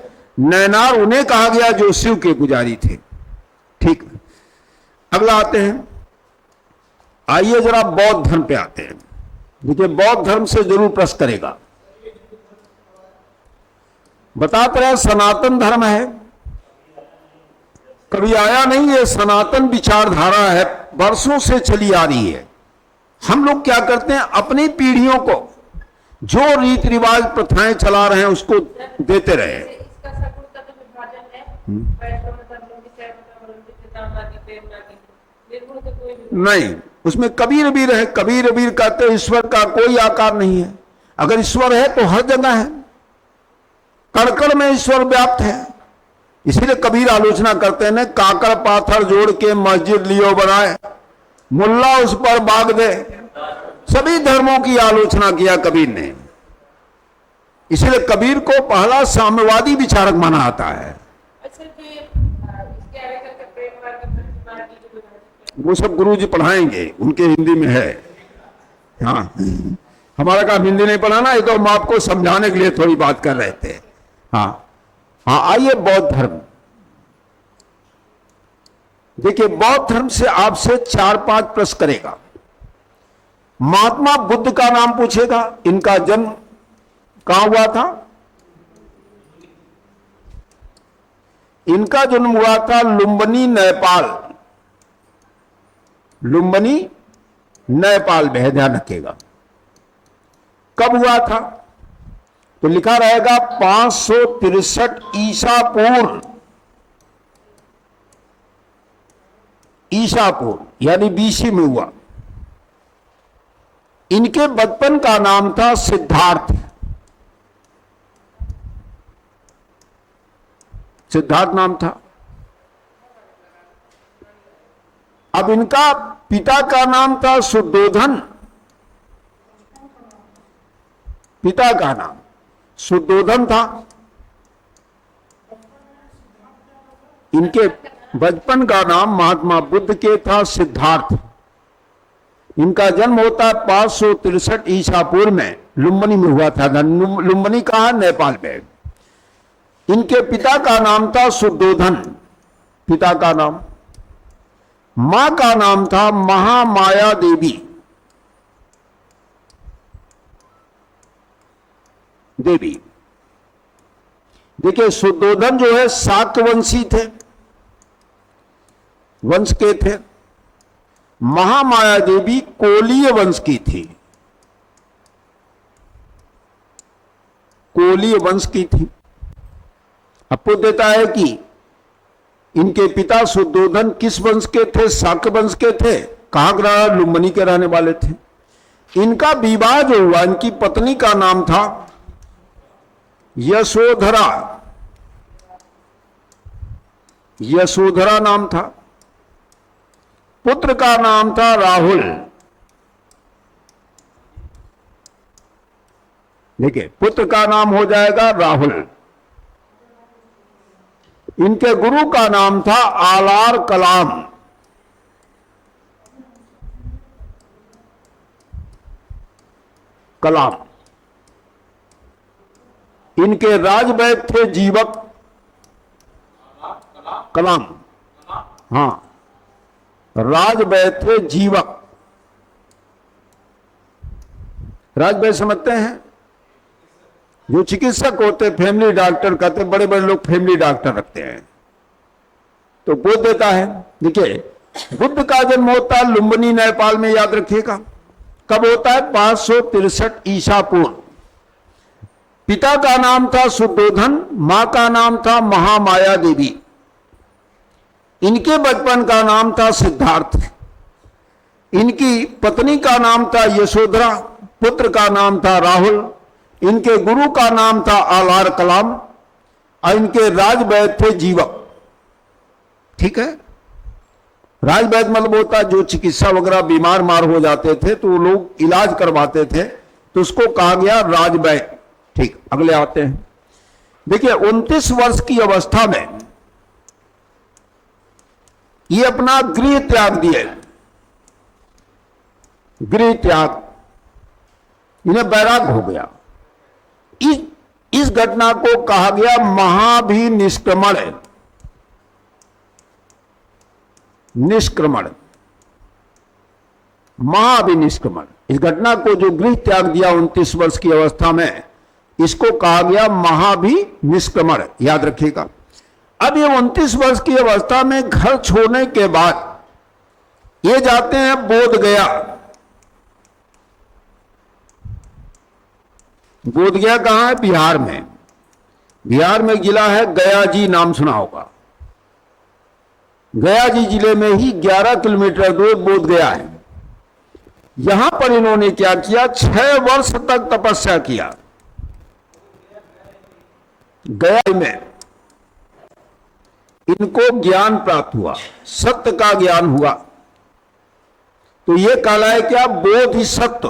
नैनार उन्हें कहा गया जो शिव के पुजारी थे। ठीक, अगला आते हैं। आइए जरा बौद्ध धर्म पे आते हैं। देखिए, बौद्ध धर्म से जरूर प्रश्न करेगा। बताते रहे सनातन धर्म है, कभी आया नहीं। ये सनातन विचारधारा है, वर्षों से चली आ रही है। हम लोग क्या करते हैं, अपनी पीढ़ियों को जो रीति रिवाज प्रथाएं चला रहे हैं उसको देते रहे।
इसका सगुण का तो विभाजन है, वैष्णव मतलब लोग शैव मतलब लोग सिद्धांत आदि प्रेम आदि, निर्गुण तो कोई भी
नहीं, उसमें कबीर भी रहे। कबीर भी कहते हैं ईश्वर का कोई आकार नहीं है। अगर ईश्वर है तो हर जगह है, कण कण में ईश्वर व्याप्त है। इसीलिए कबीर आलोचना करते हैं, काकर पाथर जोड़ के मस्जिद लियो बनाए, मुल्ला उस पर बाग दे। सभी धर्मों की आलोचना किया कबीर ने। इसलिए कबीर को पहला साम्यवादी विचारक माना जाता है।
अच्छा जी, इसके आगे करके प्रेम मार्ग भक्ति मार्ग की जो विभाजन
वो सब गुरु जी पढ़ाएंगे, उनके हिंदी में है। हाँ, हमारा काम हिंदी नहीं पढ़ाना, ये तो हम आपको समझाने के लिए थोड़ी बात कर रहे थे। हाँ हाँ, आइए बौद्ध धर्म देखिए। बौद्ध धर्म से आपसे 4-5 प्रश्न करेगा। महात्मा बुद्ध का नाम पूछेगा, इनका जन्म कहां हुआ था? इनका जन्म हुआ था लुम्बिनी, नेपाल। लुम्बिनी, नेपाल में है, ध्यान रखिएगा। कब हुआ था? तो लिखा रहेगा 563 ईसा पूर्व। ईसा पूर्व यानी बीसी में हुआ। इनके बचपन का नाम था सिद्धार्थ। सिद्धार्थ नाम था। अब इनका पिता का नाम था शुद्धोधन। पिता का नाम शुद्धोधन था। इनके बचपन का नाम महात्मा बुद्ध के था सिद्धार्थ। इनका जन्म होता है 563 ईसा पूर्व में, लुम्बिनी में हुआ था। लुम्बिनी कहाँ है? नेपाल में। इनके पिता का नाम था शुद्धोधन, पिता का नाम। मां का नाम था महामाया देवी। देवी देखिए, शुद्धोधन जो है शाक्यवंशी थे, वंश के थे। महामाया देवी कोलीय वंश की थी, कोलीय वंश की थी। आपको देता है कि इनके पिता शुद्धोधन किस वंश के थे? शाक्य वंश के थे। कहां के रहने? लुम्बिनी के रहने वाले थे। इनका विवाह जो हुआ, इनकी पत्नी का नाम था यशोधरा। यशोधरा नाम था। पुत्र का नाम था राहुल। देखिए, पुत्र का नाम हो जाएगा राहुल। इनके गुरु का नाम था आलार कलाम। कलाम। इनके राजवैद्य थे जीवक। कलाम, हाँ, राजवैद्य थे जीवक। राजवैद्य समझते हैं? जो चिकित्सक होते, फैमिली डॉक्टर कहते, बड़े बड़े लोग फैमिली डॉक्टर रखते हैं। तो बोध देता है। देखिए, बुद्ध का जन्म होता है लुम्बिनी, नेपाल में, याद रखिएगा। कब होता है? 563 ईसा पूर्व। पिता का नाम था शुद्धोधन, मां का नाम था महामाया देवी। इनके बचपन का नाम था सिद्धार्थ। इनकी पत्नी का नाम था यशोधरा। पुत्र का नाम था राहुल। इनके गुरु का नाम था आलार कलाम और इनके राजवैद्य थे जीवक। ठीक है? राजवैद्य मतलब होता है जो चिकित्सा वगैरह, बीमार मार हो जाते थे तो वो लोग इलाज करवाते थे, तो उसको कहा गया राजवैद्य। ठीक, अगले आते हैं। देखिए, 29 वर्ष की अवस्था में ये अपना गृह त्याग दिए। गृह त्याग, इन्हें वैराग हो गया। इस घटना को कहा गया महाभिनिष्क्रमण। निष्क्रमण, महाभिनिष्क्रमण। इस घटना को जो गृह त्याग दिया 29 वर्ष की अवस्था में, इसको कहा गया महाभिनिष्क्रमण। याद रखिएगा। अब ये 29 वर्ष की अवस्था में घर छोड़ने के बाद ये जाते हैं बोध गया। बोधगया कहाँ है? बिहार में। बिहार में एक जिला है गया जी, नाम सुना होगा। गया जी जिले में ही 11 किलोमीटर दूर बोधगया है। यहां पर इन्होंने क्या किया, 6 वर्ष तक तपस्या किया। गया में इनको ज्ञान प्राप्त हुआ, सत्य का ज्ञान हुआ। तो ये कहलाए क्या? बोधिसत्व।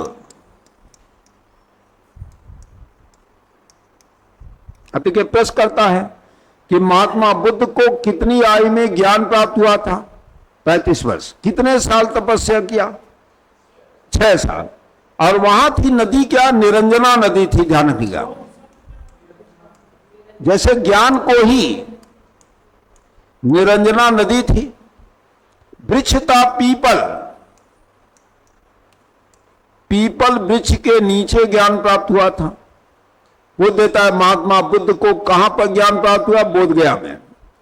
अब देखिए प्रश्न करता है कि महात्मा बुद्ध को कितनी आयु में ज्ञान प्राप्त हुआ था? 35 वर्ष। कितने साल तपस्या किया? 6 साल। और वहां थी नदी क्या? निरंजना नदी थी, ध्यान रखिएगा। जैसे ज्ञान को ही निरंजना नदी थी, वृक्ष था पीपल, पीपल वृक्ष के नीचे ज्ञान प्राप्त हुआ था। वो देता है महात्मा बुद्ध को कहां पर ज्ञान प्राप्त हुआ? बोधगया में।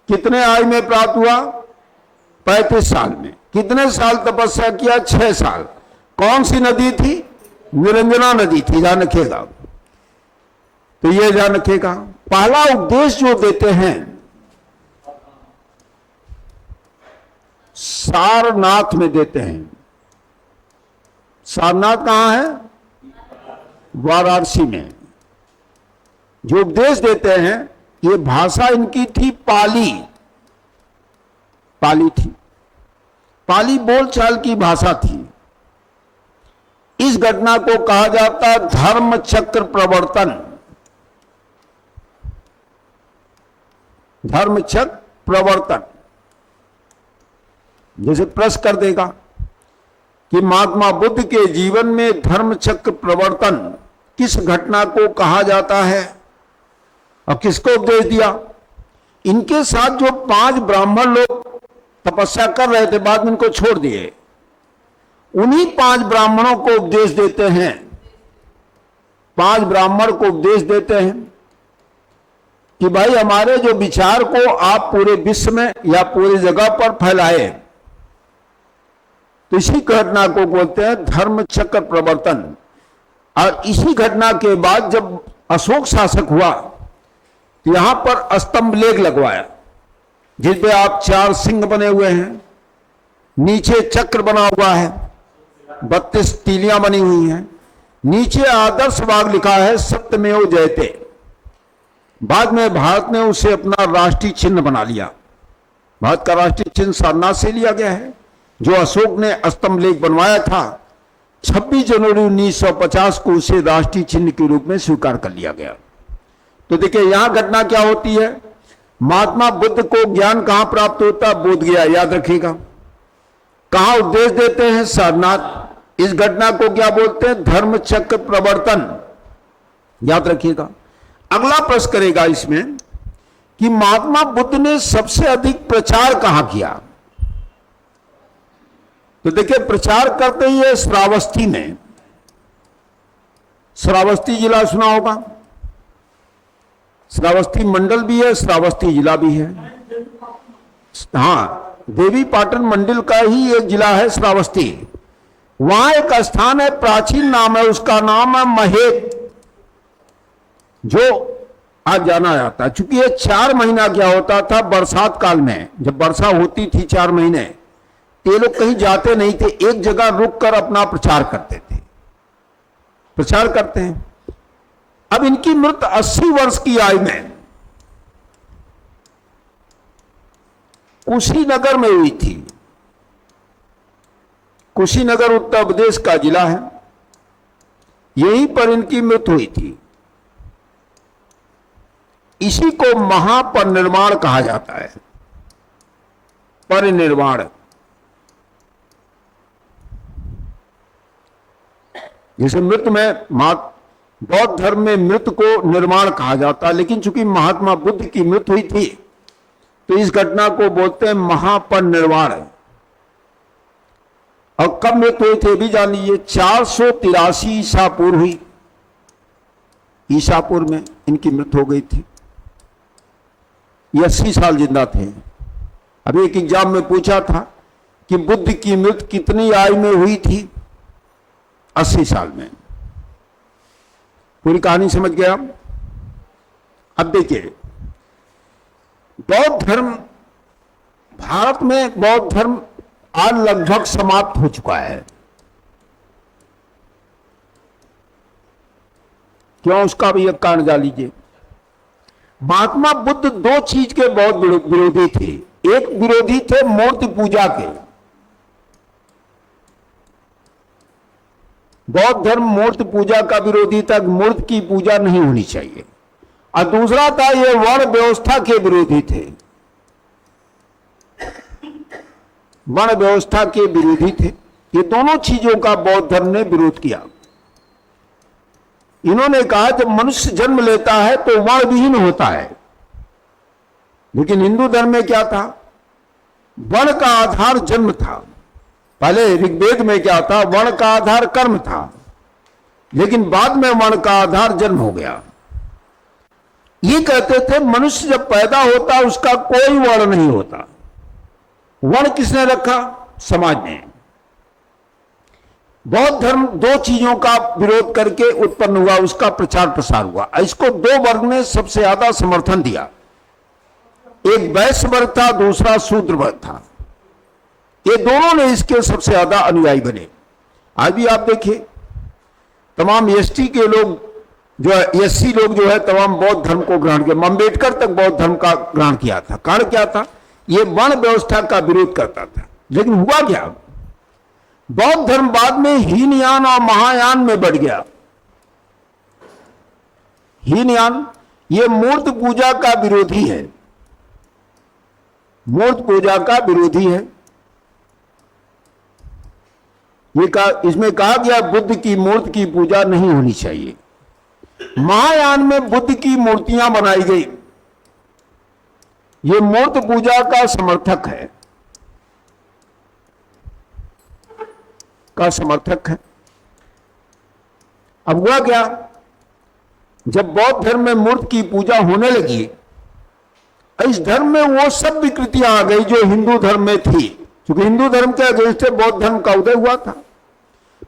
कितने आयु में प्राप्त हुआ? 35 साल में। कितने साल तपस्या किया? 6 साल। कौन सी नदी थी? निरंजना नदी थी, ध्यान रखिएगा। तो ये ध्यान रखिएगा, पहला उपदेश जो देते हैं सारनाथ में देते हैं। सारनाथ कहां है? वाराणसी में। जो उपदेश देते हैं, ये भाषा इनकी थी पाली, पाली थी, पाली बोलचाल की भाषा थी। इस घटना को कहा जाता है धर्म चक्र प्रवर्तन। धर्म चक्र प्रवर्तन। जैसे प्रश्न कर देगा कि महात्मा बुद्ध के जीवन में धर्म चक्र प्रवर्तन किस घटना को कहा जाता है और किसको उपदेश दिया? इनके साथ जो 5 ब्राह्मण लोग तपस्या कर रहे थे, बाद में इनको छोड़ दिए, उन्हीं 5 ब्राह्मणों को उपदेश देते हैं। 5 ब्राह्मण को उपदेश देते हैं कि भाई हमारे जो विचार को आप पूरे विश्व में या पूरी जगह पर फैलाए। तो इसी घटना को बोलते हैं धर्म चक्र प्रवर्तन। और इसी घटना के बाद जब अशोक शासक हुआ तो यहां पर स्तंभ लेख लगवाया, जिसपे आप 4 सिंह बने हुए हैं, नीचे चक्र बना हुआ है, 32 तीलियां बनी हुई हैं, नीचे आदर्श भाग लिखा है सत्यमेव जयते। बाद में भारत ने उसे अपना राष्ट्रीय चिन्ह बना लिया। भारत का राष्ट्रीय चिन्ह सारनाथ से लिया गया है, जो अशोक ने स्तंभ लेख बनवाया था। 26 जनवरी 1950 को उसे राष्ट्रीय चिन्ह के रूप में स्वीकार कर लिया गया। तो देखिए यहां घटना क्या होती है, महात्मा बुद्ध को ज्ञान कहां प्राप्त होता? बोधगया, याद रखिएगा। कहां उपदेश देते हैं? सारनाथ। इस घटना को क्या बोलते हैं? धर्म चक्र प्रवर्तन, याद रखिएगा। अगला प्रश्न करेगा इसमें कि महात्मा बुद्ध ने सबसे अधिक प्रचार कहां किया? तो देखिए प्रचार करते ही है श्रावस्ती में। श्रावस्ती जिला सुना होगा, श्रावस्ती मंडल भी है, श्रावस्ती जिला भी है। हाँ, देवी पाटन मंडल का ही एक जिला है श्रावस्ती। वहां एक स्थान है, प्राचीन नाम है उसका, नाम है महेत, जो आज जाना जाता है। चूंकि ये 4 महीना क्या होता था, बरसात काल में जब वर्षा होती थी 4 महीने, ये लोग कहीं जाते नहीं थे, एक जगह रुककर अपना प्रचार करते थे। प्रचार करते हैं। अब इनकी मृत्यु 80 वर्ष की आयु में कुशीनगर में हुई थी। कुशीनगर उत्तर प्रदेश का जिला है, यहीं पर इनकी मृत्यु हुई थी। इसी को महापरिनिर्वाण कहा जाता है। परिनिर्वाण, जैसे मृत्यु में बौद्ध धर्म में मृत्यु को निर्वाण कहा जाता है, लेकिन चूंकि महात्मा बुद्ध की मृत्यु हुई थी तो इस घटना को बोलते हैं महापरिनिर्वाण। और कब मृत्यु हुई थे भी जान लीजिए, 483 ईसा पूर्व हुई। ईसा पूर्व में इनकी मृत्यु हो गई थी। ये 80 साल जिंदा थे। अभी एक एग्जाम में पूछा था कि बुद्ध की मृत्यु कितनी आयु में हुई थी? 80 साल में। पूरी कहानी समझ गए आप? अब देखिए, बौद्ध धर्म, भारत में बौद्ध धर्म आज लगभग समाप्त हो चुका है। क्यों? उसका भी एक कारण जान लीजिए। महात्मा बुद्ध दो चीज के बहुत विरोधी थे। एक विरोधी थे मूर्ति पूजा के। बौद्ध धर्म मूर्ति पूजा का विरोधी था, मूर्ति की पूजा नहीं होनी चाहिए। और दूसरा था ये वर्ण व्यवस्था के विरोधी थे, वर्ण व्यवस्था के विरोधी थे। ये दोनों चीजों का बौद्ध धर्म ने विरोध किया। इन्होंने कहा जब मनुष्य जन्म लेता है तो वर्ण विहीन होता है, लेकिन हिंदू धर्म में क्या था? वर्ण का आधार जन्म था। पहले ऋग्वेद में क्या था? वर्ण का आधार कर्म था, लेकिन बाद में वर्ण का आधार जन्म हो गया। ये कहते थे मनुष्य जब पैदा होता है उसका कोई वर्ण नहीं होता। वर्ण किसने रखा? समाज ने। बौद्ध धर्म दो चीजों का विरोध करके उत्पन्न हुआ, उसका प्रचार प्रसार हुआ। इसको दो वर्ग ने सबसे ज्यादा समर्थन दिया। एक वैश्य वर्ग था, दूसरा शूद्र वर्ग था। ये दोनों ने इसके सबसे ज्यादा अनुयायी बने। आज भी आप देखिए, तमाम एसटी के लोग जो है, एससी लोग जो है, तमाम बौद्ध धर्म को ग्रहण किया। अम्बेडकर तक बौद्ध धर्म का ग्रहण किया था। कारण क्या था? ये वर्ण व्यवस्था का विरोध करता था। लेकिन हुआ क्या? बौद्ध धर्म बाद में हीनयान और महायान में बढ़ गया। हीनयान ये मूर्ति पूजा का विरोधी है, मूर्ति पूजा का विरोधी है। इसमें कहा गया बुद्ध की मूर्ति की पूजा नहीं होनी चाहिए। महायान में बुद्ध की मूर्तियां बनाई गई, ये मूर्ति पूजा का समर्थक है, है। अब हुआ क्या? जब बौद्ध धर्म में मूर्ति की पूजा होने लगी, इस धर्म में वो सब विकृतियां आ गई जो हिंदू धर्म में थी। क्योंकि हिंदू धर्म के अगेंस्ट बौद्ध धर्म का उदय हुआ था।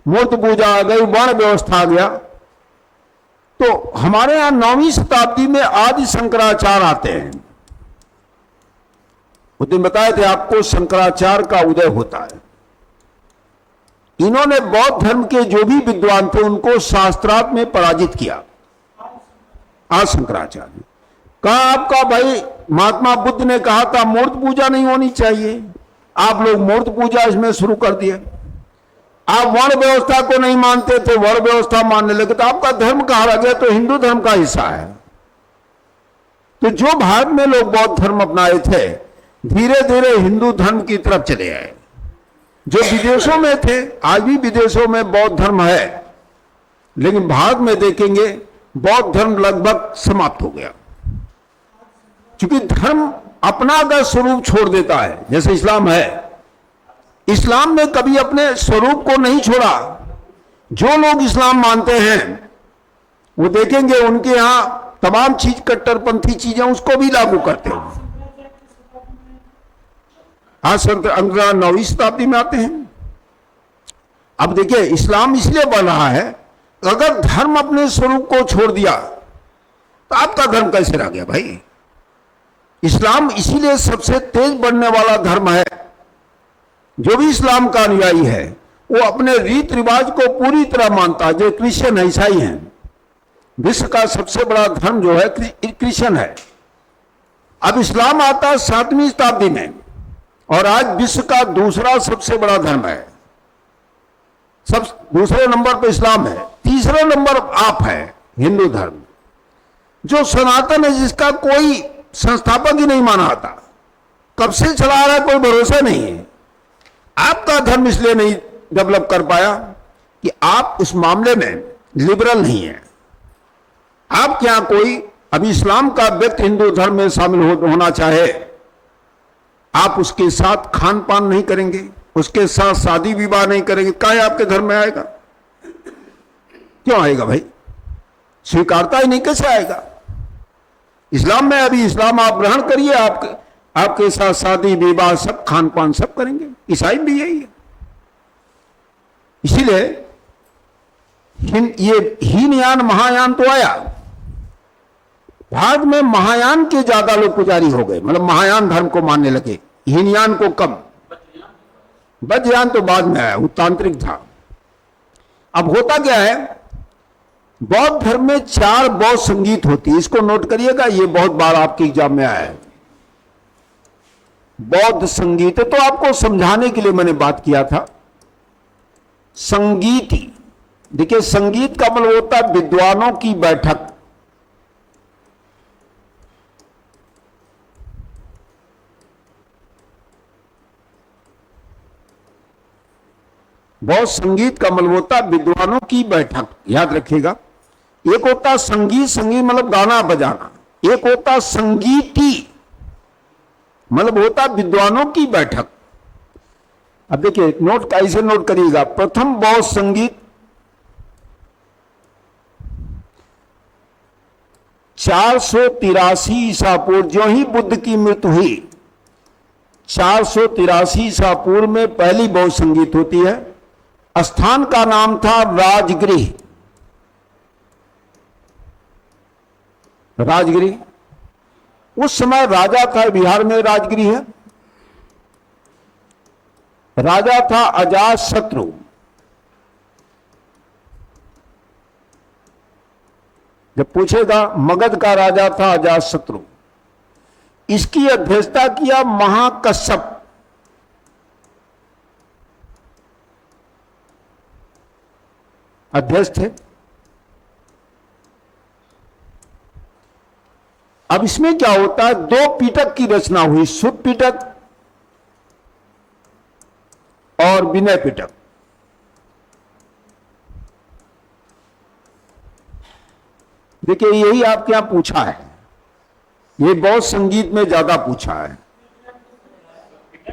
मूर्ति पूजा आ गई, वर्ण व्यवस्था आ गया। तो हमारे यहां 9वीं शताब्दी में आदि शंकराचार्य आते हैं। उस दिन बताए थे आपको, शंकराचार्य का उदय होता है। इन्होंने बौद्ध धर्म के जो भी विद्वान थे उनको शास्त्रार्थ में पराजित किया। आज शंकराचार्य कहा, आपका भाई महात्मा बुद्ध ने कहा था मूर्ति पूजा नहीं होनी चाहिए, आप लोग मूर्ति पूजा इसमें शुरू कर दिए। आप वर्ण व्यवस्था को नहीं मानते थे, वर्ण व्यवस्था मानने लगे, तो आपका धर्म कहाँ रह गया? तो हिंदू धर्म का हिस्सा है। तो जो भारत में लोग बौद्ध धर्म अपनाए थे, धीरे धीरे हिंदू धर्म की तरफ चले आए। जो विदेशों में थे, आज भी विदेशों में बौद्ध धर्म है, लेकिन भारत में देखेंगे बौद्ध धर्म लगभग समाप्त हो गया। क्योंकि धर्म अपना का स्वरूप छोड़ देता है। जैसे इस्लाम है, इस्लाम ने कभी अपने स्वरूप को नहीं छोड़ा। जो लोग इस्लाम मानते हैं वो देखेंगे उनके यहां तमाम चीज कट्टरपंथी चीजें उसको भी लागू करते हैं। आज संत 9वीं शताब्दी में आते हैं। अब देखिए, इस्लाम इसलिए बन रहा है, अगर धर्म अपने स्वरूप को छोड़ दिया तो आपका धर्म कैसे रह गया भाई? इस्लाम इसीलिए सबसे तेज बढ़ने वाला धर्म है। जो भी इस्लाम का अनुयायी है वो अपने रीत रिवाज को पूरी तरह मानता है। जो क्रिश्चियन है, ईसाई हैं, विश्व का सबसे बड़ा धर्म जो है क्रिश्चियन है। अब इस्लाम आता है 7वीं शताब्दी में, और आज विश्व का दूसरा सबसे बड़ा धर्म है। सब दूसरे नंबर पर इस्लाम है, तीसरे नंबर आप है हिंदू धर्म, जो सनातन है, जिसका कोई संस्थापक ही नहीं माना आता। कब से चला रहा है कोई भरोसा नहीं है। आपका धर्म इसलिए नहीं डेवलप कर पाया कि आप उस मामले में लिबरल नहीं है। आप क्या कोई अभी इस्लाम का व्यक्ति हिंदू धर्म में शामिल होना चाहे, आप उसके साथ खान पान नहीं करेंगे, उसके साथ शादी विवाह नहीं करेंगे, क्या आपके धर्म में आएगा? क्यों आएगा भाई? स्वीकारता ही नहीं, कैसे आएगा? इस्लाम में अभी इस्लाम आप ग्रहण करिए, आपके साथ शादी विवाह सब खान पान सब करेंगे। ईसाई भी यही है। इसीलिए ये हीनयान महायान तो आया, भारत में महायान के ज्यादा लोग पुजारी हो गए, मतलब महायान धर्म को मानने लगे, हीनयान को कम। वज्रयान तो बाद में आया, वो तांत्रिक था। अब होता क्या है, बौद्ध धर्म में 4 बौद्ध संगीत होती है, इसको नोट करिएगा, ये बहुत बार आपके एग्जाम में आया है। बौद्ध संगीत तो आपको समझाने के लिए मैंने बात किया था। संगीति, देखिए संगीत का मतलब होता है विद्वानों की बैठक। बौद्ध संगीत का मतलब होता है विद्वानों की बैठक, याद रखिएगा। एक होता संगीत, संगीत मतलब गाना बजाना। एक होता संगीति, मतलब होता विद्वानों की बैठक। अब देखिए नोट कैसे नोट करिएगा। प्रथम बौद्ध संगीत 483 ईसा पूर्व, जो ही बुद्ध की मृत्यु हुई 483 ईसा पूर्व में पहली बौद्ध संगीत होती है। स्थान का नाम था राजगृह। राजगृह, उस समय राजा था, बिहार में राजगृह है। राजा था अजातशत्रु। जब पूछेगा, मगध का राजा था अजातशत्रु। इसकी अध्यक्षता किया महाकश्यप। अध्यक्ष थे। अब इसमें क्या होता है, 2 पिटक की रचना हुई, सुत पिटक और विनय पिटक। देखिए यही आपके यहां पूछा है, ये बौद्ध संगीत में ज्यादा पूछा है।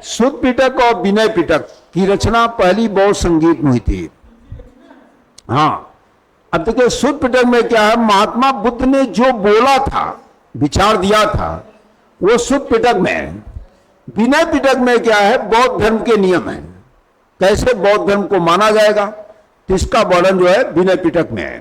सुत पिटक और विनय पिटक की रचना पहली बौद्ध संगीत में हुई थी। हाँ, अब देखिए सुत पिटक में क्या है, महात्मा बुद्ध ने जो बोला था, विचार दिया था, वो सुत पिटक में है। विनय पिटक में क्या है, बौद्ध धर्म के नियम है, कैसे बौद्ध धर्म को माना जाएगा, तो इसका वर्णन जो है विनय पिटक में है।